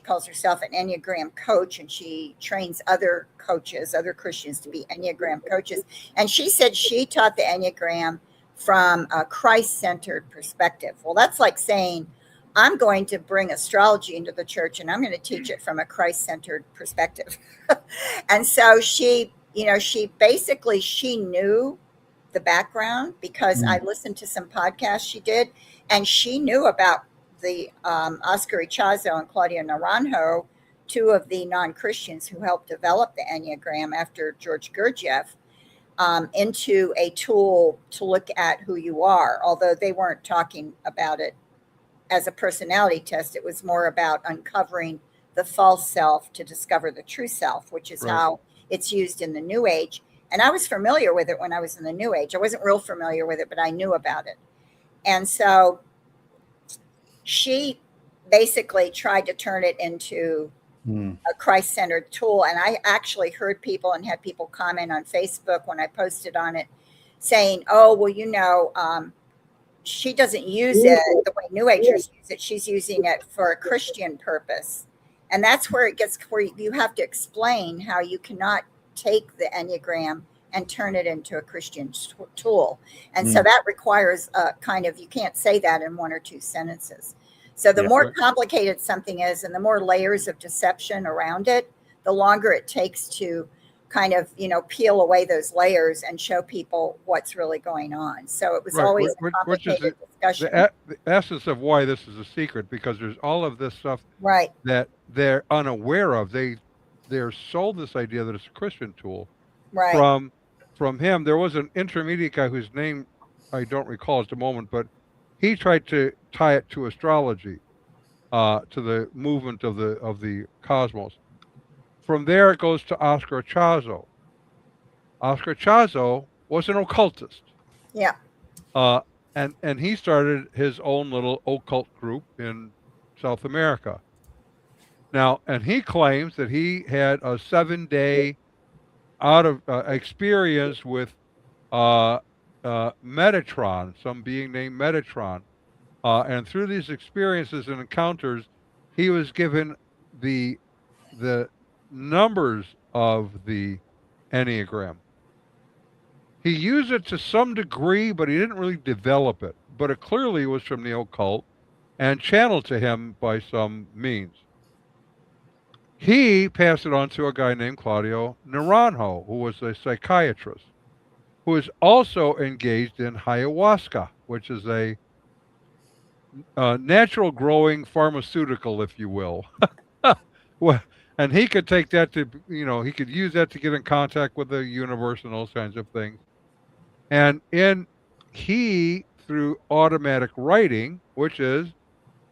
calls herself an Enneagram coach, and she trains other coaches, other Christians, to be Enneagram coaches. And she said she taught the Enneagram from a Christ-centered perspective. Well, that's like saying, I'm going to bring astrology into the church and I'm going to teach it from a Christ-centered perspective. And so she knew the background, because I listened to some podcasts she did, and she knew about the Oscar Ichazo and Claudia Naranjo two of the non-Christians who helped develop the Enneagram after George Gurdjieff into a tool to look at who you are, although they weren't talking about it as a personality test. It was more about uncovering the false self to discover the true self, which is how it's used in the New Age. And I was familiar with it when I was in the New Age. I wasn't real familiar with it, but I knew about it. And so she basically tried to turn it into a Christ-centered tool. And I actually heard people and had people comment on Facebook when I posted on it saying, oh, well, she doesn't use it the way New Agers use it. She's using it for a Christian purpose. And that's where it gets where you have to explain how you cannot take the Enneagram and turn it into a Christian tool. And so that requires a kind of, you can't say that in one or two sentences. So the more complicated something is and the more layers of deception around it, the longer it takes to kind of, peel away those layers and show people what's really going on. So it was always a complicated discussion. The essence of why this is a secret, because there's all of this stuff Right. that they're unaware of. They're sold this idea that it's a Christian tool. Right. From him. There was an intermediate guy whose name I don't recall at the moment, but he tried to tie it to astrology, to the movement of the cosmos. From there, it goes to Oscar Chazo. Oscar Chazo was an occultist. Yeah. And he started his own little occult group in South America. Now, and he claims that he had a 7-day experience with Metatron, some being named Metatron. And through these experiences and encounters, he was given the numbers of the Enneagram. He used it to some degree, but he didn't really develop it. But it clearly was from the occult and channeled to him by some means. He passed it on to a guy named Claudio Naranjo, who was a psychiatrist, who is also engaged in ayahuasca, which is a natural growing pharmaceutical, if you will. Well, and he could take that to, he could use that to get in contact with the universe and those kinds of things. And he, through automatic writing, which is,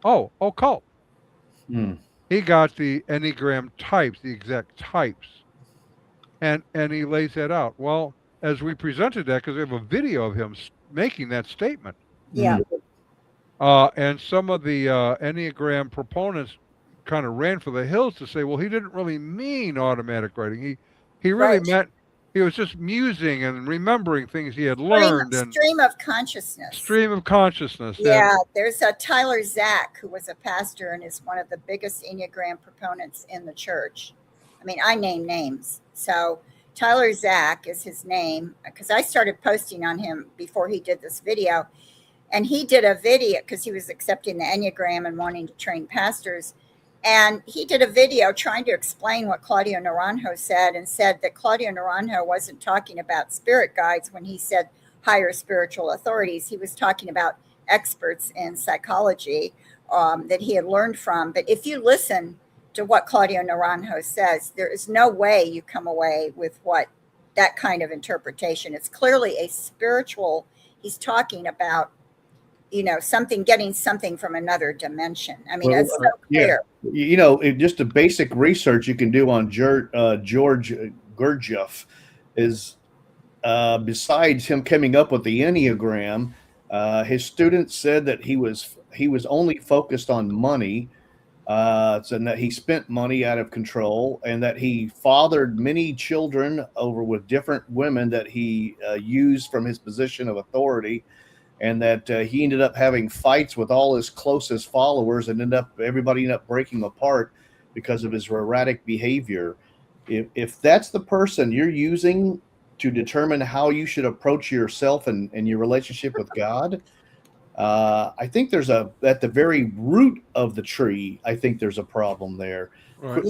occult. He got the Enneagram types, the exact types. And he lays that out. Well, as we presented that, because we have a video of him making that statement. Yeah. And some of the Enneagram proponents kind of ran for the hills to say, well, he didn't really mean automatic writing. He really meant he was just musing and remembering things he had learned. Stream of consciousness. Stream of consciousness. Yeah, there's a Tyler Zack, who was a pastor and is one of the biggest Enneagram proponents in the church. I mean, I name names. So Tyler Zack is his name, because I started posting on him before he did this video. And he did a video because he was accepting the Enneagram and wanting to train pastors. And he did a video trying to explain what Claudio Naranjo said, and said that Claudio Naranjo wasn't talking about spirit guides when he said higher spiritual authorities. He was talking about experts in psychology that he had learned from. But if you listen to what Claudio Naranjo says, there is no way you come away with that kind of interpretation. It's clearly a spiritual, he's talking about, getting something from another dimension. I mean, it's so clear. Just a basic research you can do on George Gurdjieff is, besides him coming up with the Enneagram, his students said that he was only focused on money, and that he spent money out of control, and that he fathered many children with different women that he used from his position of authority. And that he ended up having fights with all his closest followers, and everybody ended up breaking apart because of his erratic behavior. If that's the person you're using to determine how you should approach yourself and your relationship with God, I think there's at the very root of the tree, I think there's a problem there. Right.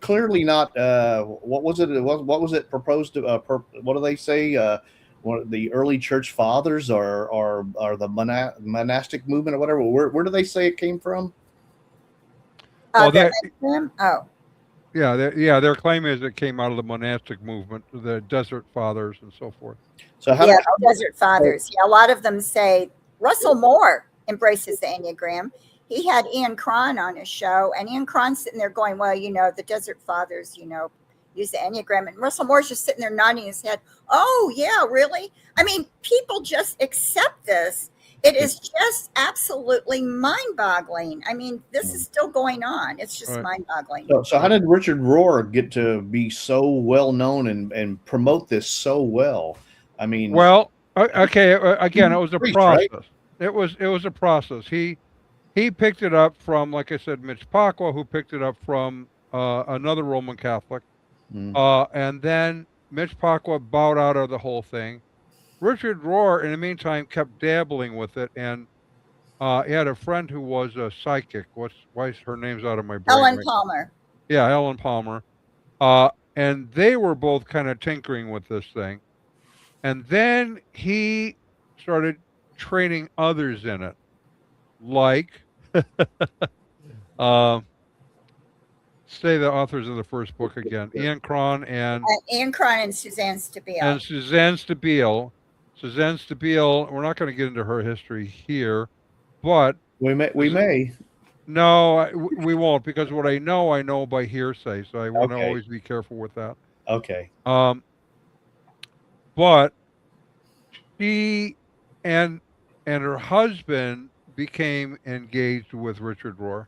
Clearly not. What was it? What was it proposed to? What do they say? The early church fathers or the monastic movement or whatever. Where do they say it came from? Well, their that Enneagram? Oh, their claim is it came out of the monastic movement, the Desert Fathers, and so forth. So how yeah, do the Desert Fathers. Yeah, a lot of them say Russell Moore embraces the Enneagram. He had Ian Cron on his show, and Ian Cron's sitting there going, well, the Desert Fathers, use the Enneagram. And Russell Moore's just sitting there nodding his head. Oh, yeah, really? I mean, people just accept this. It is just absolutely mind-boggling. I mean, this is still going on. It's just Right. mind-boggling. So how did Richard Rohr get to be so well known and promote this so well? I mean, Well, okay. Again, it was a priest, process. right? It was a process. He picked it up from, like I said, Mitch Pacwa, who picked it up from another Roman Catholic. And then Mitch Pacwa bowed out of the whole thing. Richard Rohr, in the meantime, kept dabbling with it, and he had a friend who was a psychic. Why is her name's out of my brain? Ellen Right? Palmer. Yeah, Ellen Palmer. And they were both kind of tinkering with this thing. And then he started training others in it, like, say the authors of the first book again, Ian Cron and Ian Cron and Suzanne Stabile. Suzanne Stabile. Suzanne Stabile, we're not going to get into her history here, but We may. no, we won't, because what I know by hearsay, so I want to Okay. always be careful with that. Okay. But she and her husband became engaged with Richard Rohr,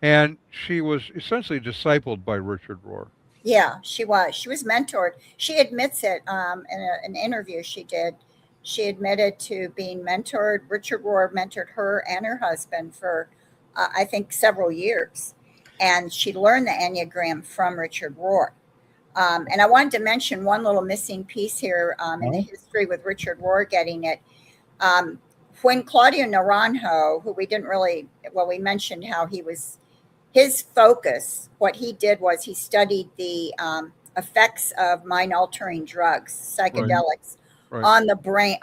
and she was essentially discipled by Richard Rohr. Yeah, she was. She was mentored. She admits it in an interview she did. She admitted to being mentored. Richard Rohr mentored her and her husband for, I think, several years. And she learned the Enneagram from Richard Rohr. And I wanted to mention one little missing piece here in the history with Richard Rohr getting it. When Claudio Naranjo, who we mentioned how his focus, what he did was he studied the effects of mind-altering drugs, psychedelics, Right. on the brain.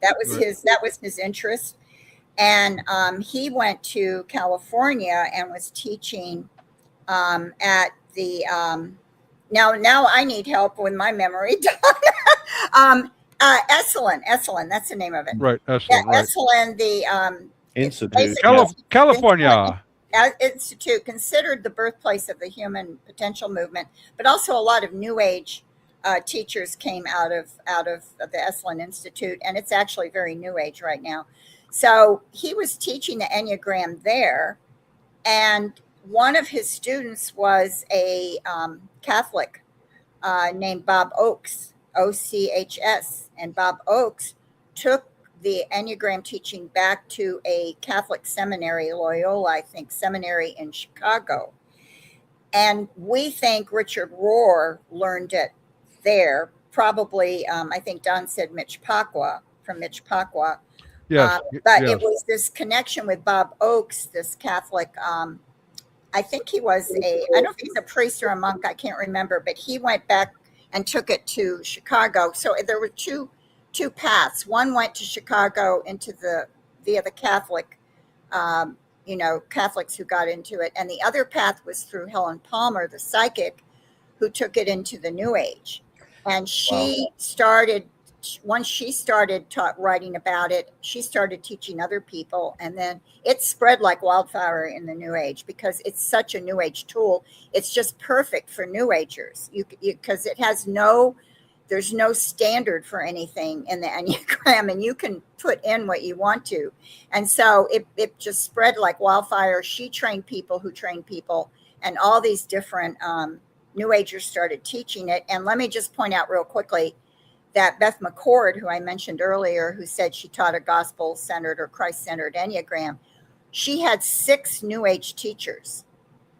That was his interest. And he went to California and was teaching at the now I need help with my memory. Esalen, that's the name of it. Right, Esalen. Yeah, Right. Esalen, the Institute. California. Institute, considered the birthplace of the human potential movement, but also a lot of New Age teachers came out of the Esalen Institute, and it's actually very New Age right now. So he was teaching the Enneagram there, and one of his students was a Catholic named Bob Oakes, Ochs, and Bob Oakes took the Enneagram teaching back to a Catholic seminary, Loyola, I think, seminary in Chicago. And we think Richard Rohr learned it there. Probably, I think Don said Mitch Pacwa, from Mitch Pacwa. Yes. But yes. it was this connection with Bob Oakes, this Catholic. I think he was I don't know if he's a priest or a monk, I can't remember, but he went back and took it to Chicago. So there were two paths. One went to Chicago via the Catholic, Catholics who got into it. And the other path was through Helen Palmer, the psychic, who took it into the New Age. And she started, once she started writing about it, she started teaching other people. And then it spread like wildfire in the New Age because it's such a New Age tool. It's just perfect for New Agers because it has there's no standard for anything in the Enneagram, and you can put in what you want to. And so it just spread like wildfire. She trained people who trained people, and all these different New Agers started teaching it. And let me just point out real quickly that Beth McCord, who I mentioned earlier, who said she taught a gospel-centered or Christ-centered Enneagram, she had 6 New Age teachers,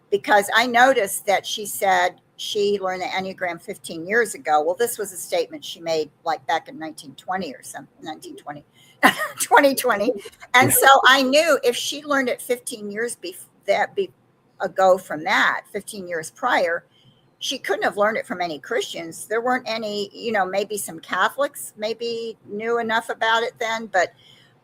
because I noticed that she said she learned the Enneagram 15 years ago. Well, this was a statement she made like back in 1920 or something, 2020. And so I knew if she learned it 15 years ago from that, 15 years prior, she couldn't have learned it from any Christians. There weren't any, maybe some Catholics maybe knew enough about it then, but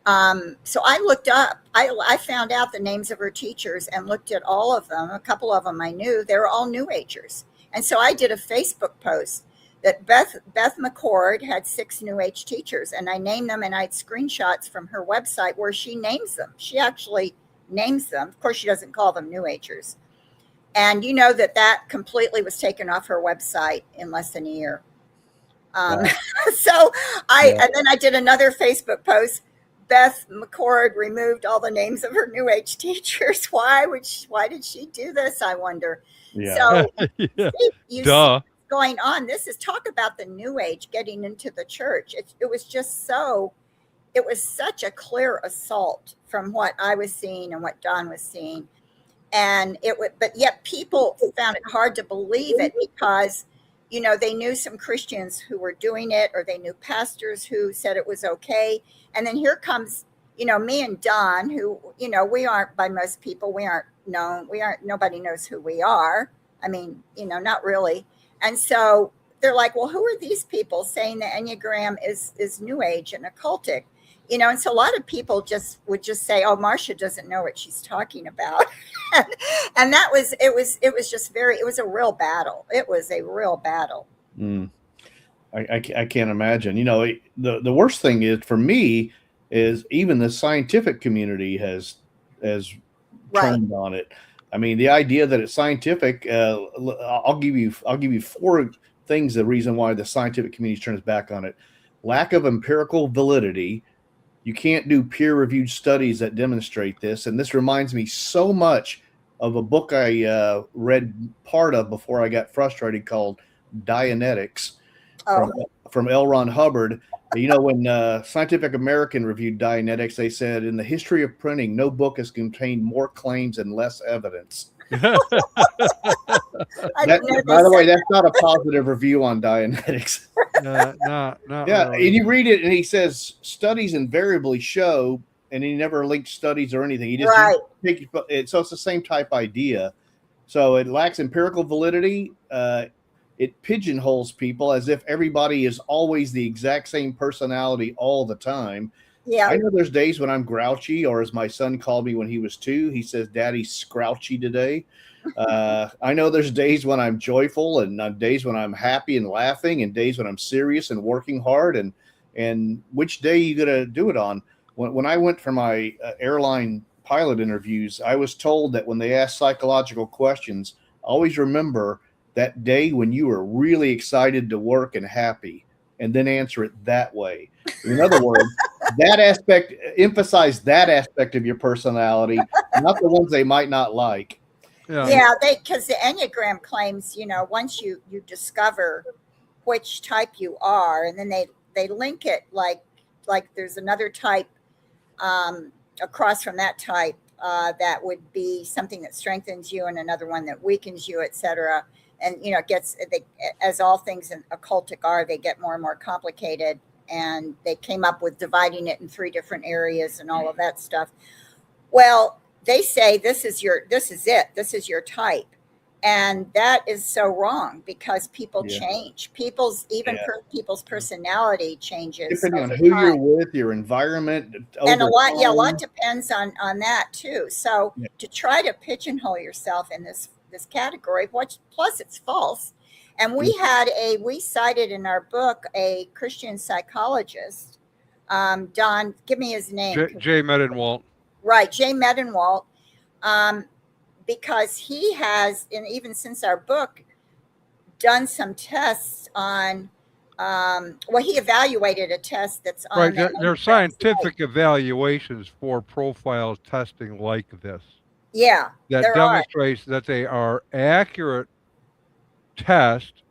So I looked up, I found out the names of her teachers and looked at all of them. A couple of them I knew, they were all New Agers. And so I did a Facebook post that Beth McCord had 6 New Age teachers, and I named them, and I had screenshots from her website where she names them. She actually names them. Of course, she doesn't call them New Agers. And you know that completely was taken off her website in less than a year. Wow. So Yeah. and then I did another Facebook post. Beth McCord removed all the names of her New Age teachers. Why did she do this? I wonder. Yeah. So Yeah. you see Duh. what's going on. This is talk about the New Age getting into the church. It was such a clear assault from what I was seeing and what Don was seeing. And but yet people found it hard to believe it because, you know, they knew some Christians who were doing it, or they knew pastors who said it was okay. And then here comes, you know, me and Don, who, you know, we aren't, by most people, we aren't known. Nobody knows who we are. I mean, you know, not really. And so they're like, well, who are these people saying the Enneagram is New Age and occultic? You know, and so a lot of people would just say, oh, Marcia doesn't know what she's talking about. And it was a real battle. It was a real battle. I can't imagine. You know, the worst thing is for me is even the scientific community has turned on it. I mean, the idea that it's scientific. I'll give you 4 things. The reason why the scientific community turns back on it: lack of empirical validity. You can't do peer-reviewed studies that demonstrate this. And this reminds me so much of a book I read part of before I got frustrated called Dianetics from L. Ron Hubbard. You know, when Scientific American reviewed Dianetics, they said, in the history of printing, no book has contained more claims and less evidence. By the way, that's not a positive review on Dianetics. No, Yeah, really. and you read it, and he says studies invariably show, and he never linked studies or anything. He just so it's the same type idea. So it lacks empirical validity. It pigeonholes people as if everybody is always the exact same personality all the time. Yeah, I know there's days when I'm grouchy, or as my son called me when he was 2, he says, "Daddy's scrouchy today." I know there's days when I'm joyful, and days when I'm happy and laughing, and days when I'm serious and working hard. And which day you gonna do it on? When I went for my airline pilot interviews, I was told that when they ask psychological questions, always remember that day when you were really excited to work and happy, and then answer it that way. In other words, emphasize that aspect of your personality, not the ones they might not like. Yeah, because the Enneagram claims, you know, once you discover which type you are, and then they link it like there's another type across from that type that would be something that strengthens you, and another one that weakens you, etc. And you know, as all things in occultic are, they get more and more complicated. And they came up with dividing it in 3 different areas and all of that stuff. Well, they say this is your type. And that is so wrong, because people change. People's personality changes. Depending on who you're with, your environment. And a lot depends on that too. So to try to pigeonhole yourself in this category, plus it's false. And we cited in our book a Christian psychologist, Don, give me his name. Jay Medenwalt. Right, Jay Medenwalt, because he has, and even since our book, done some tests on, he evaluated a test that's on. Right, there are scientific evaluations for profile testing like this. Yeah, that demonstrates that they are accurate test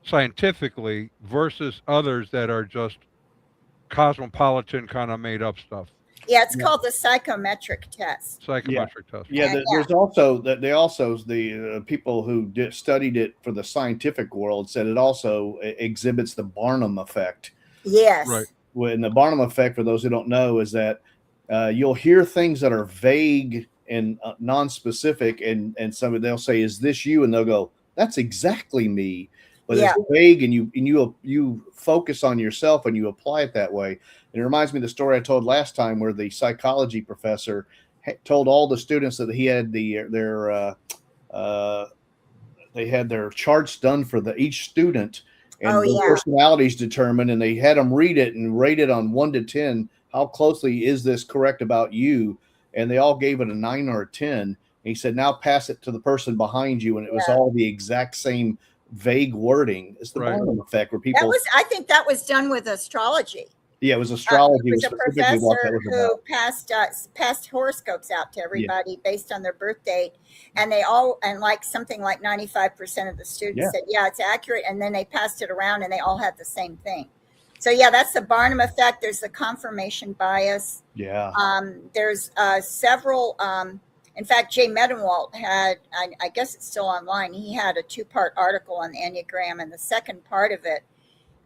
scientifically versus others that are just cosmopolitan kind of made up stuff. Yeah, it's called the psychometric test. Psychometric test. Yeah, there's also the people who studied it for the scientific world said it also exhibits the Barnum effect. Yes. Right. And the Barnum effect, for those who don't know, is that you'll hear things that are vague and non-specific, and somebody, they'll say, "Is this you?" And they'll go, "That's exactly me." but Yeah. it's vague, and you focus on yourself and you apply it that way. And it reminds me of the story I told last time, where the psychology professor told all the students that he had they had their charts done for each student, Oh, and their yeah. personalities determined, and they had them read it and rate it on 1 to 10. How closely is this correct about you? And they all gave it a 9 or a 10. And he said, now pass it to the person behind you. And it was all the exact same vague wording. It's the Right. Barnum effect, where That people, was, I think that was done with astrology. yeah, it was astrology It was a specifically what that professor was who about. passed horoscopes out to everybody based on their birth date, and they all, and like something like 95% of the students Yeah. said, yeah, it's accurate, and then they passed it around, and they all had the same thing. So yeah, that's the Barnum effect. There's the confirmation bias. Yeah. There's several. In fact, Jay Medenwalt had, I guess it's still online. He had a 2-part article on the Enneagram, and the second part of it,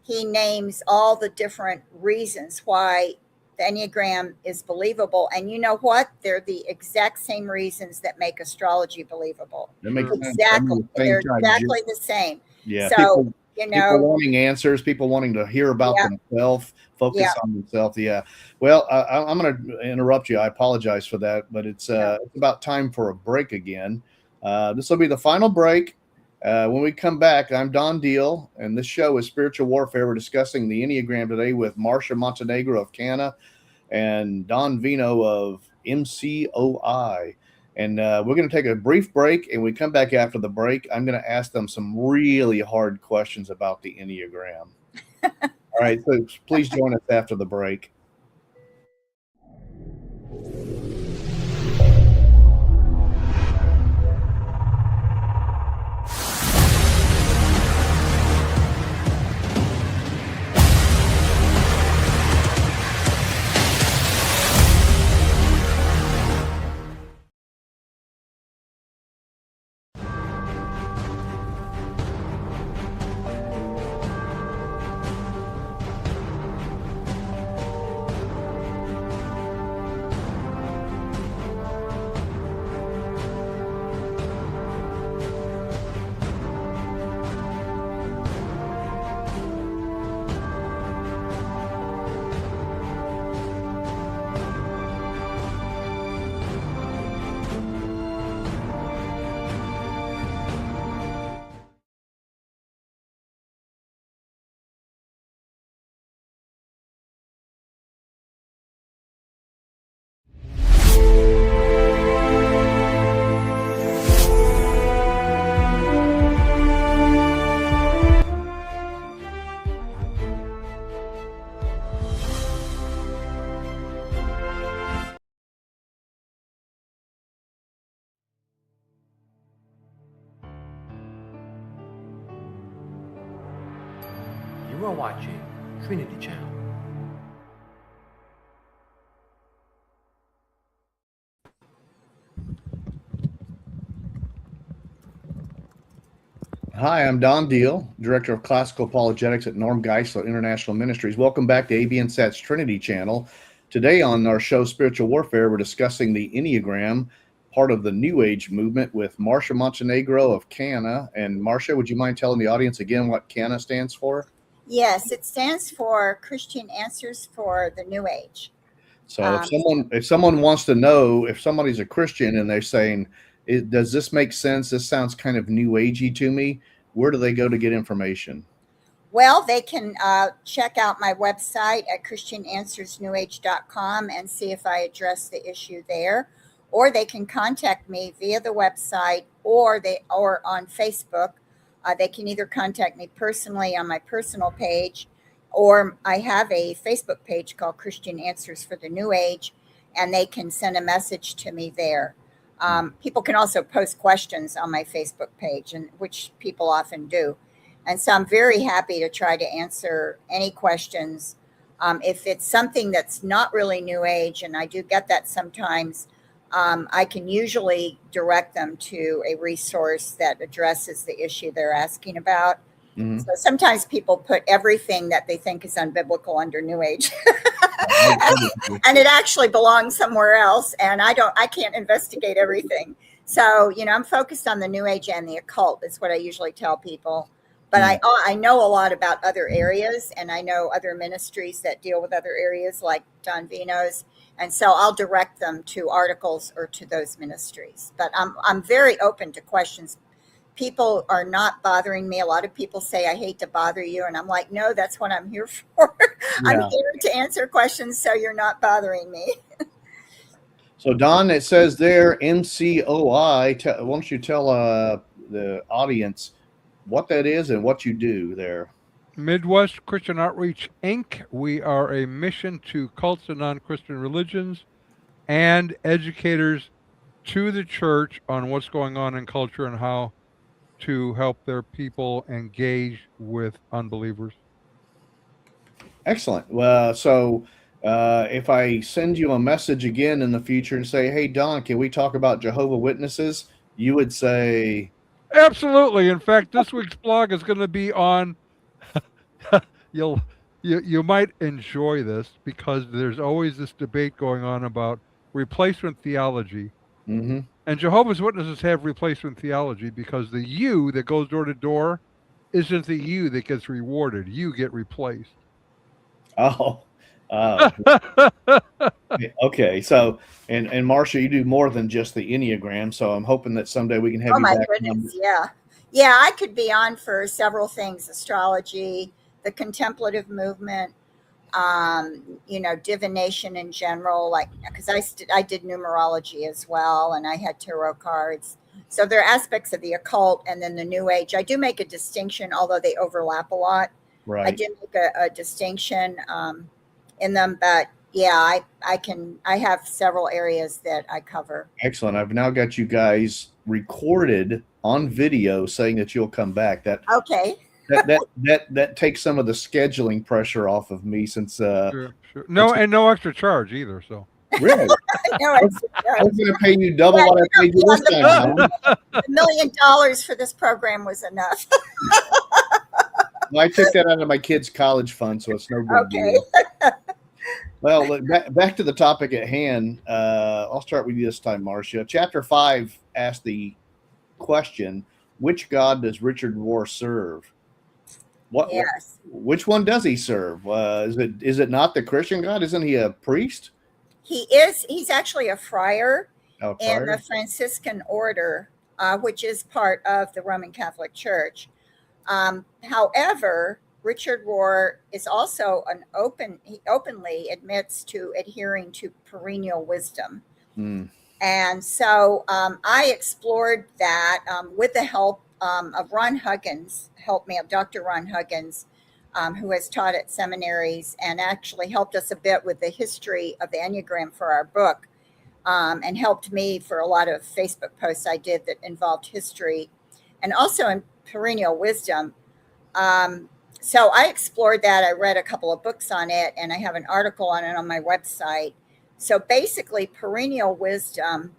he names all the different reasons why the Enneagram is believable. And you know what? They're the exact same reasons that make astrology believable. That makes sense. Exactly. They're time, exactly the same. Yeah. So, people wanting answers, people wanting to hear about themselves, focus on themselves. Yeah. Well, I'm going to interrupt you. I apologize for that, but it's about time for a break again. This will be the final break. When we come back, I'm Don Deal, and this show is Spiritual Warfare. We're discussing the Enneagram today with Marcia Montenegro of Canna and Don Veinot of MCOI. And we're going to take a brief break, and we come back after the break. I'm going to ask them some really hard questions about the Enneagram. All right, so please join us after the break. You are watching Trinity Channel. Hi, I'm Don Deal, Director of Classical Apologetics at Norm Geisler International Ministries. Welcome back to ABNSAT's Trinity Channel. Today on our show, Spiritual Warfare, we're discussing the Enneagram, part of the New Age movement, with Marcia Montenegro of Canna. And Marcia, would you mind telling the audience again what Canna stands for? Yes, it stands for Christian Answers for the New Age. So if someone wants to know, if somebody's a Christian and they're saying, does this make sense? This sounds kind of new agey to me. Where do they go to get information? Well, they can check out my website at christiananswersnewage.com and see if I address the issue there, or they can contact me via the website or on Facebook. They can either contact me personally on my personal page, or I have a Facebook page called Christian Answers for the New Age, and they can send a message to me there. People can also post questions on my Facebook page, and which people often do. And so I'm very happy to try to answer any questions. If it's something that's not really New Age, and I do get that sometimes, I can usually direct them to a resource that addresses the issue they're asking about. Mm-hmm. So sometimes people put everything that they think is unbiblical under New Age. And it actually belongs somewhere else. And I can't investigate everything. So, I'm focused on the New Age and the occult. Is what I usually tell people. But I know a lot about other areas, and I know other ministries that deal with other areas like Don Veinot's, and so I'll direct them to articles or to those ministries. But I'm very open to questions. People are not bothering me. A lot of people say, I hate to bother you. And I'm like, no, that's what I'm here for. I'm Yeah. here to answer questions so you're not bothering me. So Don, it says there MCOI. Why don't you tell the audience what that is and what you do there? Midwest Christian Outreach, Inc. We are a mission to cults and non-Christian religions and educators to the church on what's going on in culture and how to help their people engage with unbelievers. Excellent. Well, so if I send you a message again in the future and say, "Hey Don, can we talk about Jehovah Witnesses?" you would say, Absolutely. In fact, this week's blog is going to be on. You might enjoy this because there's always this debate going on about replacement theology. mm-hmm. And Jehovah's Witnesses have replacement theology because the you that goes door to door isn't the you that gets rewarded. You get replaced. Oh, okay. So, and Marcia, you do more than just the Enneagram. So I'm hoping that someday we can have Oh you my back. goodness, yeah. Yeah, I could be on for several things: astrology, the contemplative movement, divination in general, like because I did numerology as well, and I had tarot cards. So there are aspects of the occult and then the New Age. I do make a distinction, although they overlap a lot. I Right. do make a distinction in them, but yeah, I have several areas that I cover. Excellent. I've now got you guys recorded on video saying that you'll come back. Okay. That takes some of the scheduling pressure off of me since Sure. No, and no extra charge either. So really No, I was going to pay you double Yeah, what I paid you this time. Don. $1 million for this program was enough. Well, I took that out of my kids' college fund, so it's no big Okay. deal. Well, look, back to the topic at hand. I'll start with you this time, Marcia. Chapter 5 asked the question, which God does Richard Rohr serve? Yes. Which one does he serve? Is it not the Christian God? Isn't he a priest? He's actually a friar Oh, in the friar? Franciscan order, which is part of the Roman Catholic Church. However, Richard Rohr is also he openly admits to adhering to perennial wisdom. Hmm. And so I explored that with the help of Ron Huggins, Dr. Ron Huggins, who has taught at seminaries and actually helped us a bit with the history of the Enneagram for our book, and helped me for a lot of Facebook posts I did that involved history and also in perennial wisdom. So I explored that. I read a couple of books on it, and I have an article on it on my website. So basically, perennial wisdom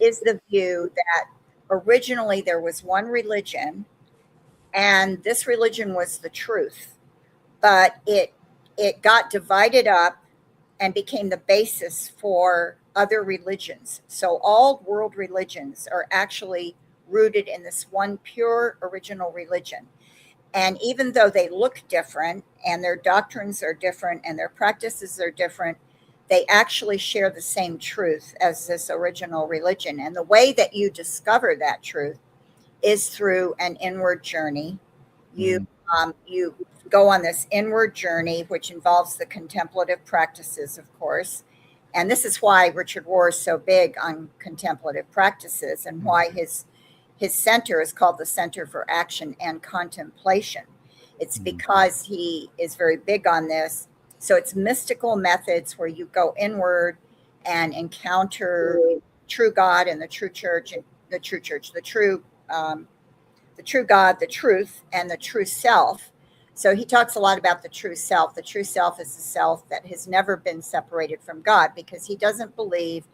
is the view that originally there was one religion, and this religion was the truth, but it got divided up and became the basis for other religions. So all world religions are actually rooted in this one pure original religion. And even though they look different and their doctrines are different and their practices are different, they actually share the same truth as this original religion. And the way that you discover that truth is through an inward journey. You go on this inward journey, which involves the contemplative practices, of course. And this is why Richard Rohr is so big on contemplative practices and why his center is called the Center for Action and Contemplation. It's because he is very big on this. So it's mystical methods where you go inward and encounter true God and the true church, the true God, the truth, and the true self. So he talks a lot about the true self. The true self is the self that has never been separated from God, because he doesn't believe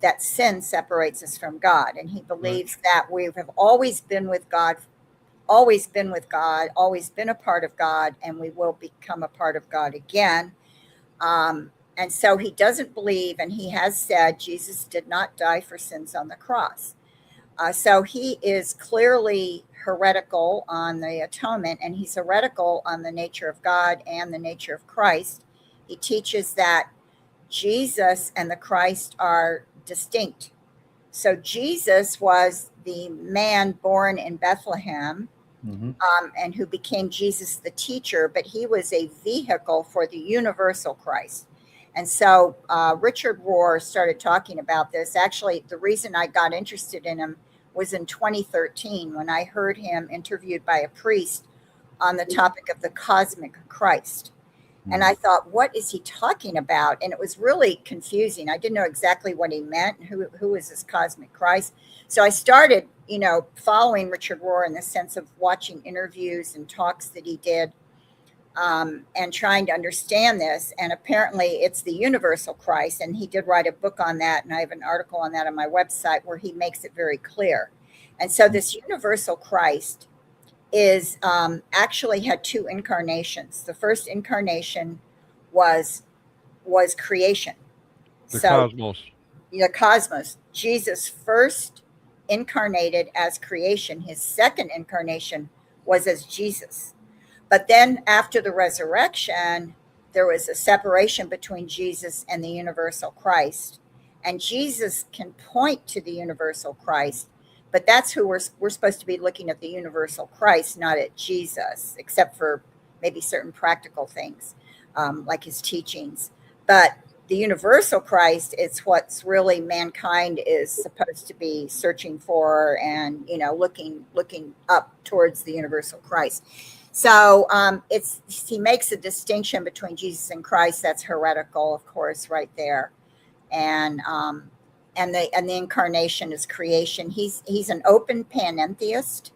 that sin separates us from God. And he believes that we have always been with God, always been a part of God, and we will become a part of God again. And so he doesn't believe, and he has said, Jesus did not die for sins on the cross. So he is clearly heretical on the atonement, and he's heretical on the nature of God and the nature of Christ. He teaches that Jesus and the Christ are distinct. So Jesus was the man born in Bethlehem, and who became Jesus the teacher, but he was a vehicle for the universal Christ. And so Richard Rohr started talking about this. Actually, the reason I got interested in him was in 2013 when I heard him interviewed by a priest on the topic of the cosmic Christ. And I thought, what is he talking about? And it was really confusing. I didn't know exactly what he meant. Who is this cosmic Christ? So I started, following Richard Rohr in the sense of watching interviews and talks that he did, and trying to understand this. And apparently it's the universal Christ. And he did write a book on that. And I have an article on that on my website where he makes it very clear. And so this universal Christ is actually had two incarnations. The first incarnation was creation. The cosmos. The cosmos. Jesus first incarnated as creation. His second incarnation was as Jesus. But then after the resurrection, there was a separation between Jesus and the universal Christ. And Jesus can point to the universal Christ, but that's who we're supposed to be looking at, the universal Christ, not at Jesus, except for maybe certain practical things, like his teachings. But the universal Christ, it's what's really mankind is supposed to be searching for, and looking up towards the universal Christ. So he makes a distinction between Jesus and Christ. That's heretical, of course, right there. And the incarnation is creation. He's an open panentheist,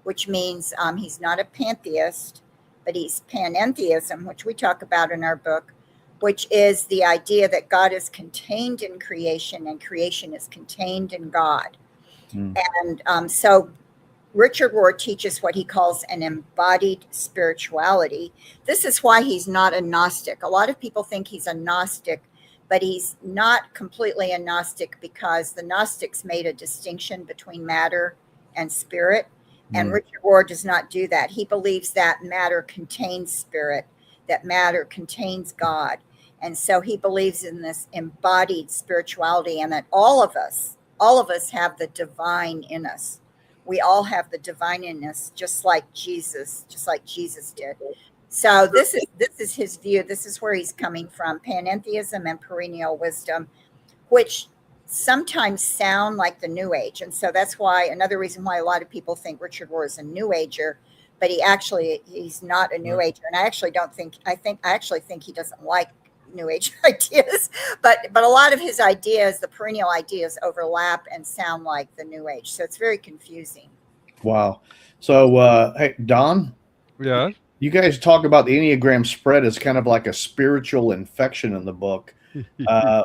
which means he's not a pantheist, but he's panentheism, which we talk about in our book, which is the idea that God is contained in creation and creation is contained in God. And so Richard Rohr teaches what he calls an embodied spirituality. This is why he's not a Gnostic. A lot of people think he's a Gnostic, but he's not completely a Gnostic, because the Gnostics made a distinction between matter and spirit. And Richard Rohr does not do that. He believes that matter contains spirit, that matter contains God. And so he believes in this embodied spirituality, and that all of us have the divine in us. We all have the divine in us, just like Jesus did. So this is his view. This is where he's coming from: panentheism and perennial wisdom, which sometimes sound like the New Age. And so that's why, another reason why a lot of people think Richard Rohr is a New Ager, but he's not a New Ager. And I actually think he doesn't like New Age ideas, but a lot of his ideas, the perennial ideas, overlap and sound like the New Age. So it's very confusing. Wow. So, hey, Don? Yes? You guys talk about the Enneagram spread as kind of like a spiritual infection in the book.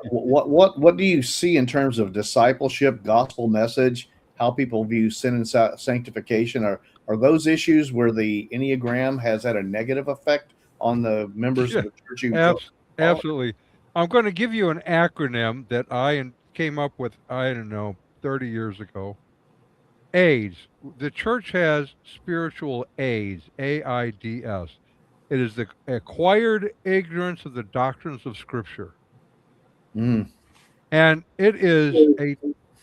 What do you see in terms of discipleship, gospel message, how people view sin and sanctification? Are those issues where the Enneagram has had a negative effect on the members of the church? Absolutely. I'm going to give you an acronym that I came up with, 30 years ago. AIDS. The church has spiritual AIDS, AIDS. It is the acquired ignorance of the doctrines of Scripture. And it is a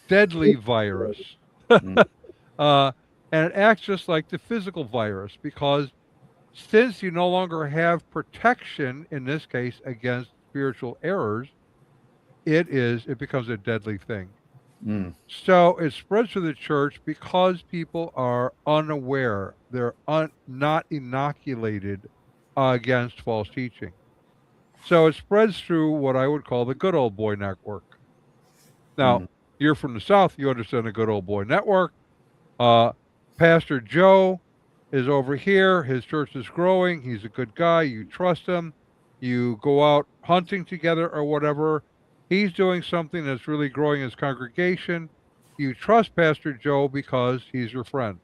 deadly virus. And it acts just like the physical virus, because since you no longer have protection, in this case, against spiritual errors, it becomes a deadly thing. So it spreads through the church because people are unaware. They're not inoculated against false teaching. So it spreads through what I would call the good old boy network. Now, you're from the South, you understand the good old boy network. Pastor Joe is over here. His church is growing. He's a good guy. You trust him. You go out hunting together or whatever. He's doing something that's really growing his congregation. You trust Pastor Joe because he's your friend.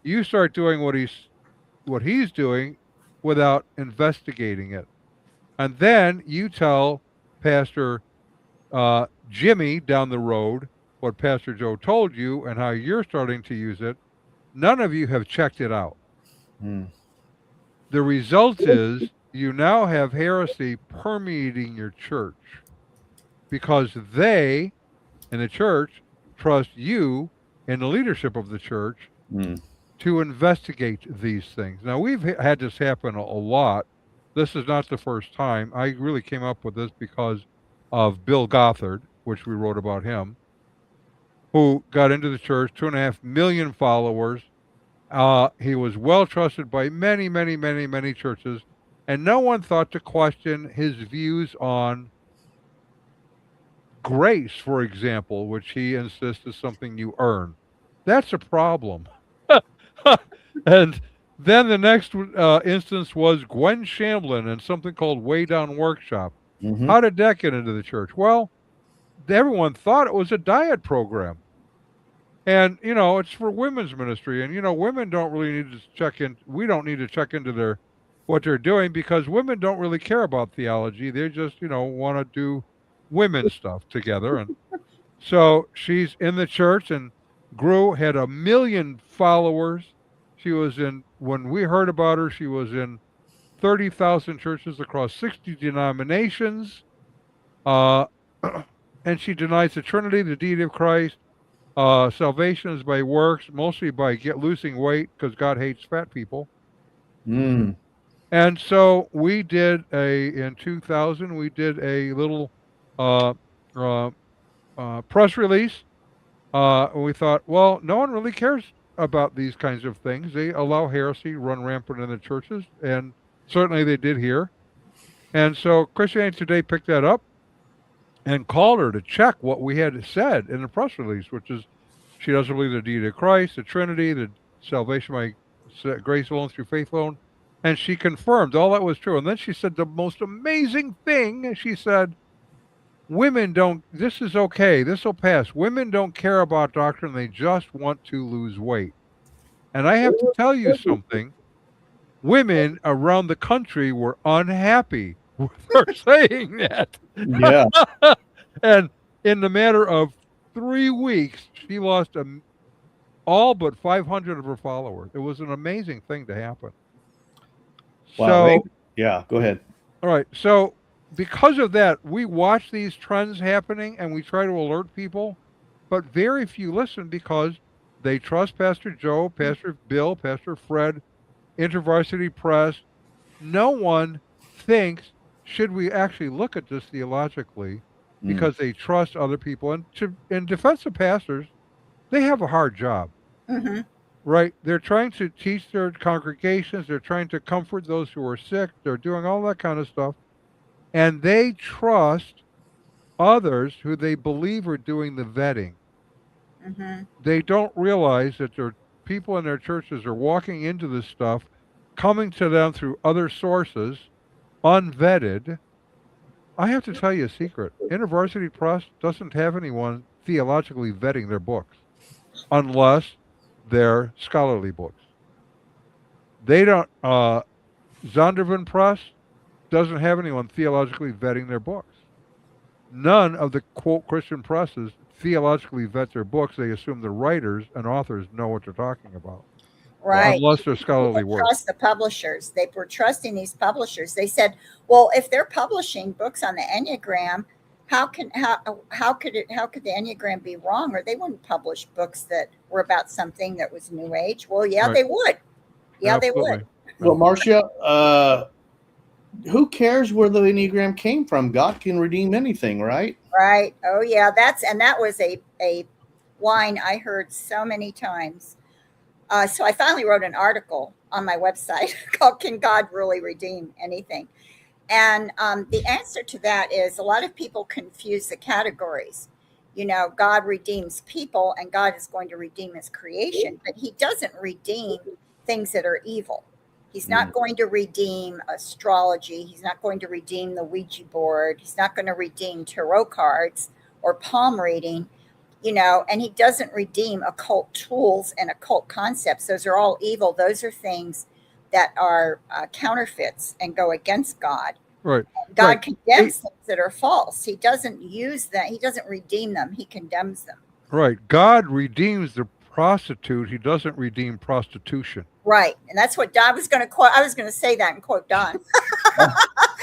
You start doing what he's doing without investigating it. And then you tell Pastor Jimmy down the road what Pastor Joe told you and how you're starting to use it, none of you have checked it out. Mm. The result is you now have heresy permeating your church because they in the church trust you and the leadership of the church Mm. to investigate these things. Now, we've had this happen a lot. This is not the first time. I really came up with this because of Bill Gothard, which we wrote about him, who got into the church, 2.5 million followers. He was well trusted by many, many, many, many churches, and no one thought to question his views on grace, for example, which he insists is something you earn. That's a problem. And then the next instance was Gwen Shamblin and something called Way Down Workshop. Mm-hmm. How did that get into the church? Well, everyone thought it was a diet program. And, it's for women's ministry. And, women don't really need to check in. We don't need to check into what they're doing because women don't really care about theology. They just, want to do women's stuff together. And so she's in the church and had 1 million followers. She was when we heard about her, she was in 30,000 churches across 60 denominations. And she denies the Trinity, the deity of Christ. Salvation is by works, mostly by losing weight because God hates fat people. Mm. And so we did in 2000, we did a little press release. We thought, well, no one really cares about these kinds of things. They allow heresy run rampant in the churches, and certainly they did here. And so Christianity Today picked that up and called her to check what we had said in the press release, which is she doesn't believe the deity of Christ, the Trinity, the salvation by grace alone through faith alone. And she confirmed all that was true. And then she said the most amazing thing. She said, women don't, this is okay. This will pass. Women don't care about doctrine. They just want to lose weight. And I have to tell you something. Women around the country were unhappy with her saying that. Yeah. And in the matter of 3 weeks, she lost all but 500 of her followers. It was an amazing thing to happen. Wow. So, Yeah, go ahead. all right. So, because of that, we watch these trends happening and we try to alert people, but very few listen because they trust Pastor Joe, Pastor Bill, Pastor Fred, InterVarsity Press. No one thinks, should we actually look at this theologically, because they trust other people. And in defense of pastors, they have a hard job, Mm-hmm. right? They're trying to teach their congregations. They're trying to comfort those who are sick. They're doing all that kind of stuff. And they trust others who they believe are doing the vetting. Mm-hmm. They don't realize that their people in their churches are walking into this stuff, coming to them through other sources, unvetted. I have to tell you a secret. InterVarsity Press doesn't have anyone theologically vetting their books unless they're scholarly books. They don't, Zondervan Press doesn't have anyone theologically vetting their books. None of the quote Christian presses theologically vet their books. They assume the writers and authors know what they're talking about. Right. Unless they're scholarly People work. trust the publishers. They were trusting these publishers. They said, well, if they're publishing books on the Enneagram, how could the Enneagram be wrong? Or they wouldn't publish books that were about something that was New Age. Well, yeah, Right. they would. Yeah, Absolutely. they would. Well, Marcia, who cares where the Enneagram came from? God can redeem anything, right? Right. Oh, yeah. That was a line I heard so many times. So I finally wrote an article on my website called "Can God Really Redeem Anything?" And the answer to that is a lot of people confuse the categories. God redeems people and God is going to redeem his creation, but he doesn't redeem things that are evil. He's not going to redeem astrology. He's not going to redeem the Ouija board. He's not going to redeem tarot cards or palm reading. And he doesn't redeem occult tools and occult concepts. Those are all evil. Those are things that are counterfeits and go against God. Right. God condemns things that are false. He doesn't use that. He doesn't redeem them. He condemns them. Right. God redeems the prostitute. He doesn't redeem prostitution. Right. And that's what Don was going to quote. I was going to say that and quote Don.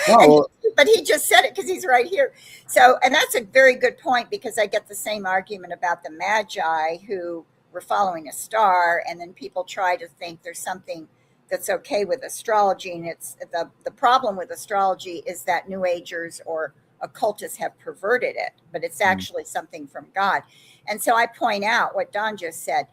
Well, But he just said it because he's right here. So, and that's a very good point, because I get the same argument about the Magi who were following a star, and then people try to think there's something that's okay with astrology. And it's the problem with astrology is that New Agers or occultists have perverted it, but it's actually something from God. And so I point out what Don just said.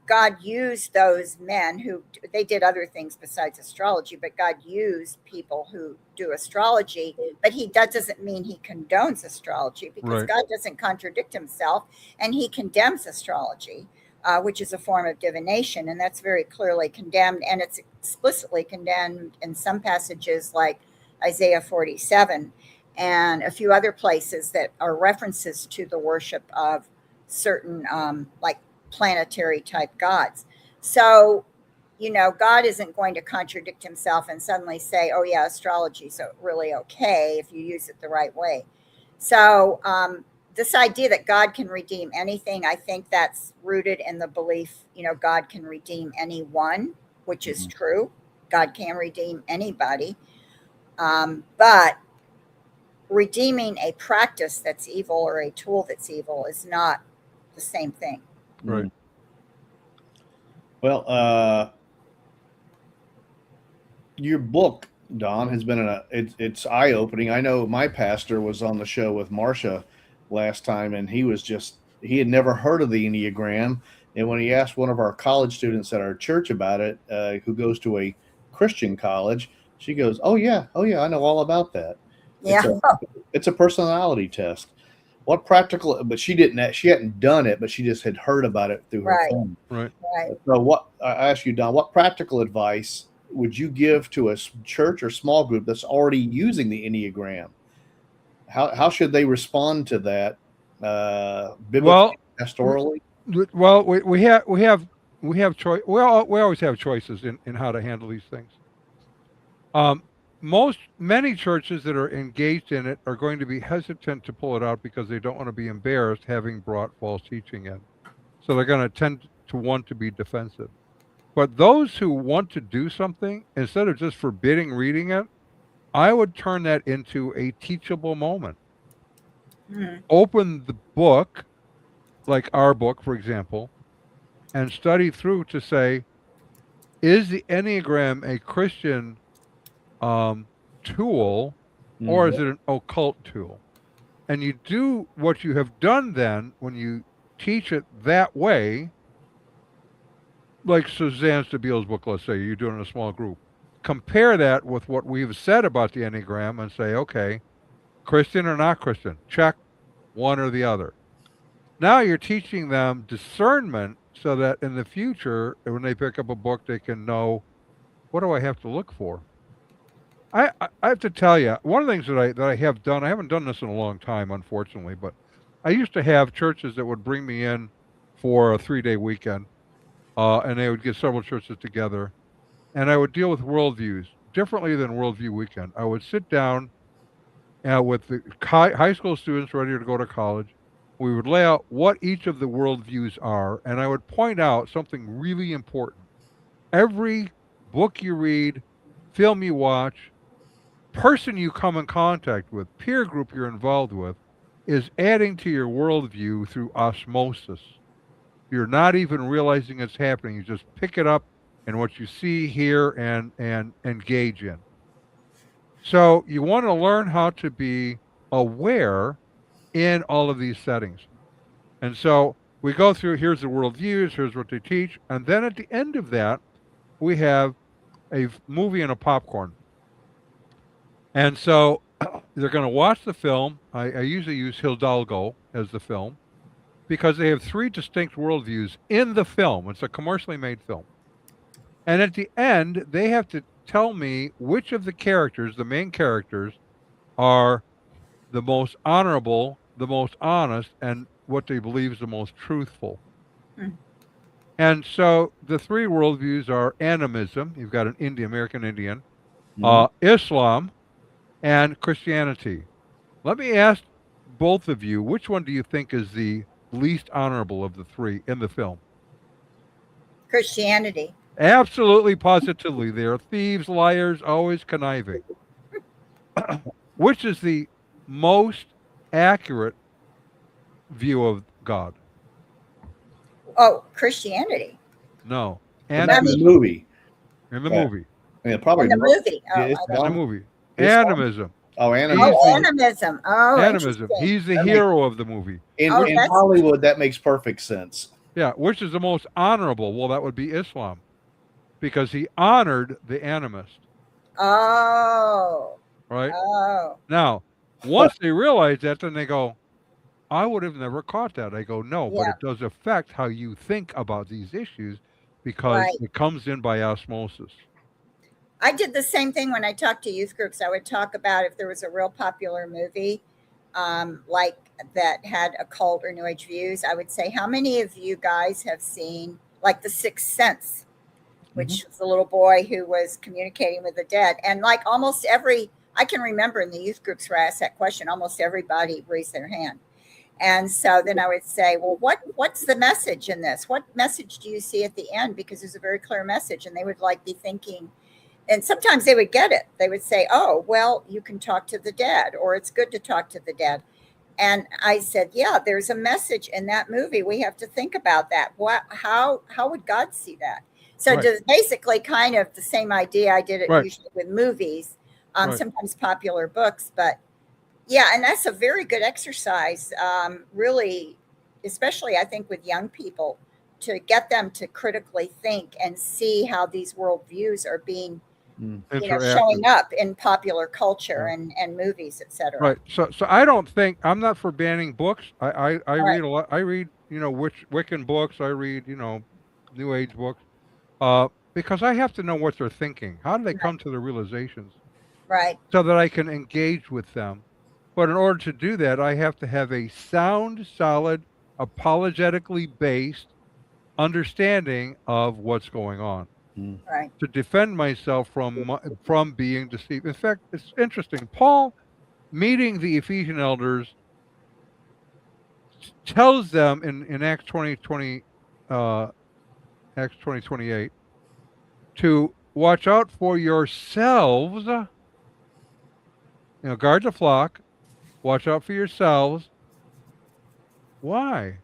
God used those men who they did other things besides astrology, but God used people who do astrology. But that doesn't mean he condones astrology, because Right. God doesn't contradict himself, and he condemns astrology, which is a form of divination. And that's very clearly condemned. And it's explicitly condemned in some passages like Isaiah 47 and a few other places that are references to the worship of certain, like planetary type gods. So, God isn't going to contradict himself and suddenly say, oh, yeah, astrology is really okay if you use it the right way. So, this idea that God can redeem anything, I think that's rooted in the belief, God can redeem anyone, which is true. God can redeem anybody. But redeeming a practice that's evil or a tool that's evil is not the same thing. Right. Well, your book, Don, has been it's eye opening. I know my pastor was on the show with Marcia last time, and he had never heard of the Enneagram. And when he asked one of our college students at our church about it, who goes to a Christian college, she goes, oh yeah, I know all about that. Yeah. It's a personality test. What practical? But she hadn't done it, but she just had heard about it through her Right. phone. Right. Right. So I ask you, Don, what practical advice would you give to a church or small group that's already using the Enneagram? How should they respond to that, biblically, pastorally? Well, we have choice. We always have choices in how to handle these things. Many churches that are engaged in it are going to be hesitant to pull it out because they don't want to be embarrassed having brought false teaching in. So they're going to tend to want to be defensive. But those who want to do something, instead of just forbidding reading it, I would turn that into a teachable moment. Open the book, like our book, for example, and study through to say, is the Enneagram a Christian tool, or is it an occult tool? And you do what you have done then when you teach it that way, like Suzanne Stabile's book, let's say, you're doing it in a small group. Compare that with what we've said about the Enneagram and say, okay, Christian or not Christian, check one or the other. Now you're teaching them discernment so that in the future, when they pick up a book, they can know, what do I have to look for? I have to tell you, one of the things that I have done, I haven't done this in a long time, unfortunately, but I used to have churches that would bring me in for a 3-day weekend, and they would get several churches together, and I would deal with worldviews differently than Worldview Weekend. I would sit down with the high school students ready to go to college. We would lay out what each of the worldviews are, and I would point out something really important. Every book you read, film you watch, person you come in contact with, peer group you're involved with, is adding to your worldview through osmosis. You're not even realizing it's happening. You just pick it up and what you see, hear, and engage in. So you want to learn how to be aware in all of these settings. And so we go through, here's the worldviews, here's what they teach, and then at the end of that, we have a movie and a popcorn. And so they're going to watch the film. I usually use Hidalgo as the film because they have 3 distinct worldviews in the film. It's a commercially made film. And at the end, they have to tell me which of the characters, the main characters, are the most honorable, the most honest, and what they believe is the most truthful. And so the 3 worldviews are animism. You've got an American Indian, Islam, and Christianity. Let me ask both of you, which one do you think is the least honorable of the three in the film? Christianity. Absolutely, positively. They are thieves, liars, always conniving. Which is the most accurate view of God? Oh, Christianity. No. But not in the Animism. movie. In the Yeah. movie. Yeah, probably In the not. movie. Yeah, Oh, it's I In don't the Dom. know. movie. It's Animism. Oh, He's animism. Oh, the animism. Oh, animism. interesting. He's the That makes- hero of the movie. In, Oh, in that's Hollywood, that makes perfect sense. Yeah. Which is the most honorable? Well, that would be Islam, because he honored the animist. Oh. Right. Oh. Now, once they realize that, then they go, I would have never caught that. I go, no, but Yeah. it does affect how you think about these issues because Right. it comes in by osmosis. I did the same thing when I talked to youth groups. I would talk about if there was a real popular movie, like that had occult or New Age views. I would say, how many of you guys have seen like The Sixth Sense, which was the little boy who was communicating with the dead? And like almost every, I can remember in the youth groups where I asked that question, almost everybody raised their hand. And so then I would say, well, what's the message in this? What message do you see at the end? Because there's a very clear message. And they would like be thinking, and sometimes they would get it. They would say, oh, well, you can talk to the dead, or it's good to talk to the dead. And I said, yeah, there's a message in that movie. We have to think about that. How would God see that? So Right. just basically kind of the same idea. I did it Right. usually with movies, Right. sometimes popular books, but yeah, and that's a very good exercise, really, especially I think with young people, to get them to critically think and see how these worldviews are being, Interactive. showing up in popular culture and movies, etc. Right. So I don't think I'm not for banning books. I Right. read a lot. I read Wiccan books. I read New Age books. Because I have to know what they're thinking. How do they come to the realizations Right. so that I can engage with them? But in order to do that, I have to have a sound, solid, apologetically based understanding of what's going on Right. to defend myself from being deceived. In fact, it's interesting. Paul, meeting the Ephesian elders, tells them in Acts 20:28 to watch out for yourselves. Guard the flock. Watch out for yourselves. Why?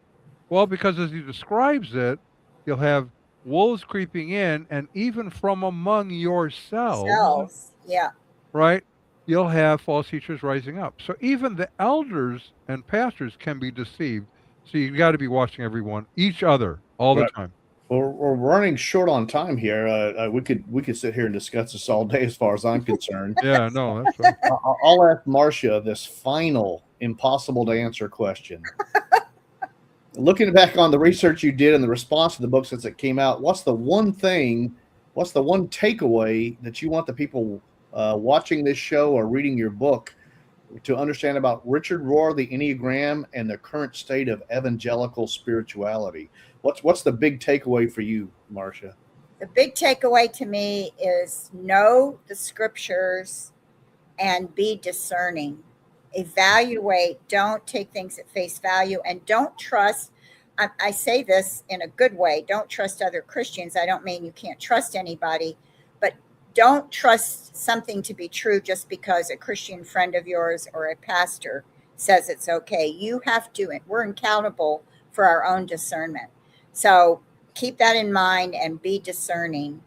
Well, because as he describes it, you'll have wolves creeping in, and even from among yourselves, Cells. Yeah. right? You'll have false teachers rising up. So even the elders and pastors can be deceived. So you got to be watching each other all the Right. time. We're running short on time here. We could sit here and discuss this all day, as far as I'm concerned. Yeah, no, that's right. I'll ask Marcia this final, impossible to answer question. Looking back on the research you did and the response to the book since it came out, what's the one takeaway that you want the people watching this show or reading your book to understand about Richard Rohr, the Enneagram, and the current state of evangelical spirituality? What's the big takeaway for you, Marcia? The big takeaway to me is know the scriptures and be discerning. Evaluate, don't take things at face value, and don't trust. I say this in a good way, don't trust other Christians. I don't mean you can't trust anybody, but don't trust something to be true just because a Christian friend of yours or a pastor says it's okay. You have to, we're accountable for our own discernment. So keep that in mind and be discerning,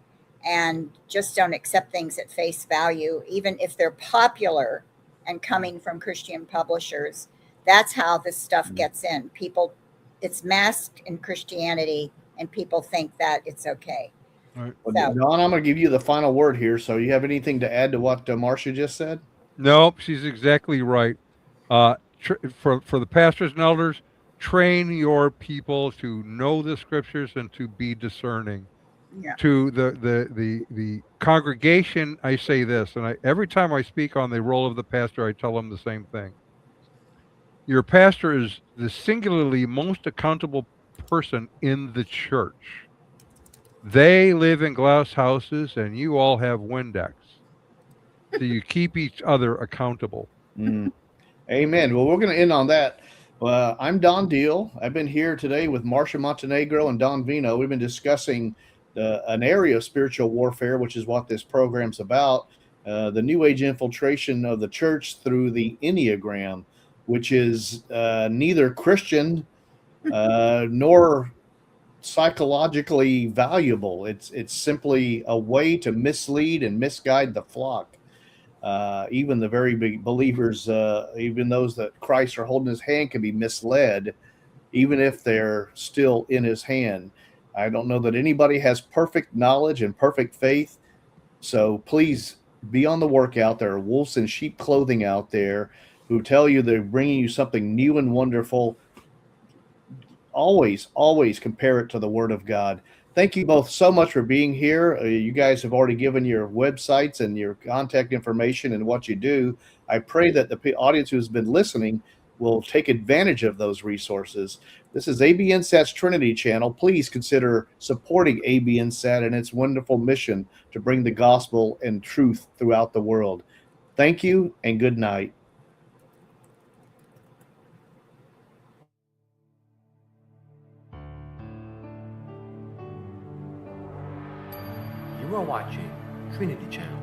and just don't accept things at face value, even if they're popular and coming from Christian publishers. That's how this stuff gets in. People, it's masked in Christianity, and people think that it's okay. Right. Well, So- Don, I'm going to give you the final word here. So you have anything to add to what Marcia just said? Nope, she's exactly right. For the pastors and elders, train your people to know the scriptures and to be discerning. Yeah. To the congregation, I say this, and every time I speak on the role of the pastor, I tell them the same thing. Your pastor is the singularly most accountable person in the church. They live in glass houses, and you all have Windex. So you keep each other accountable. Amen. Well, we're going to end on that. Well, I'm Don Deal. I've been here today with Marcia Montenegro and Don Veinot. We've been discussing an area of spiritual warfare, which is what this program's about. The New Age infiltration of the church through the Enneagram, which is neither Christian nor psychologically valuable. It's simply a way to mislead and misguide the flock. Even the very big believers, even those that Christ are holding his hand, can be misled, even if they're still in his hand. I don't know that anybody has perfect knowledge and perfect faith. So please be on the lookout. There are wolves in sheep clothing out there who tell you they're bringing you something new and wonderful. Always compare it to the Word of God. Thank you both so much for being here. You guys have already given your websites and your contact information and what you do. I pray that the audience who's been listening will take advantage of those resources. This is ABNSAT's Trinity Channel. Please consider supporting ABNSAT and its wonderful mission to bring the gospel and truth throughout the world. Thank you and good night. You are watching Trinity Channel.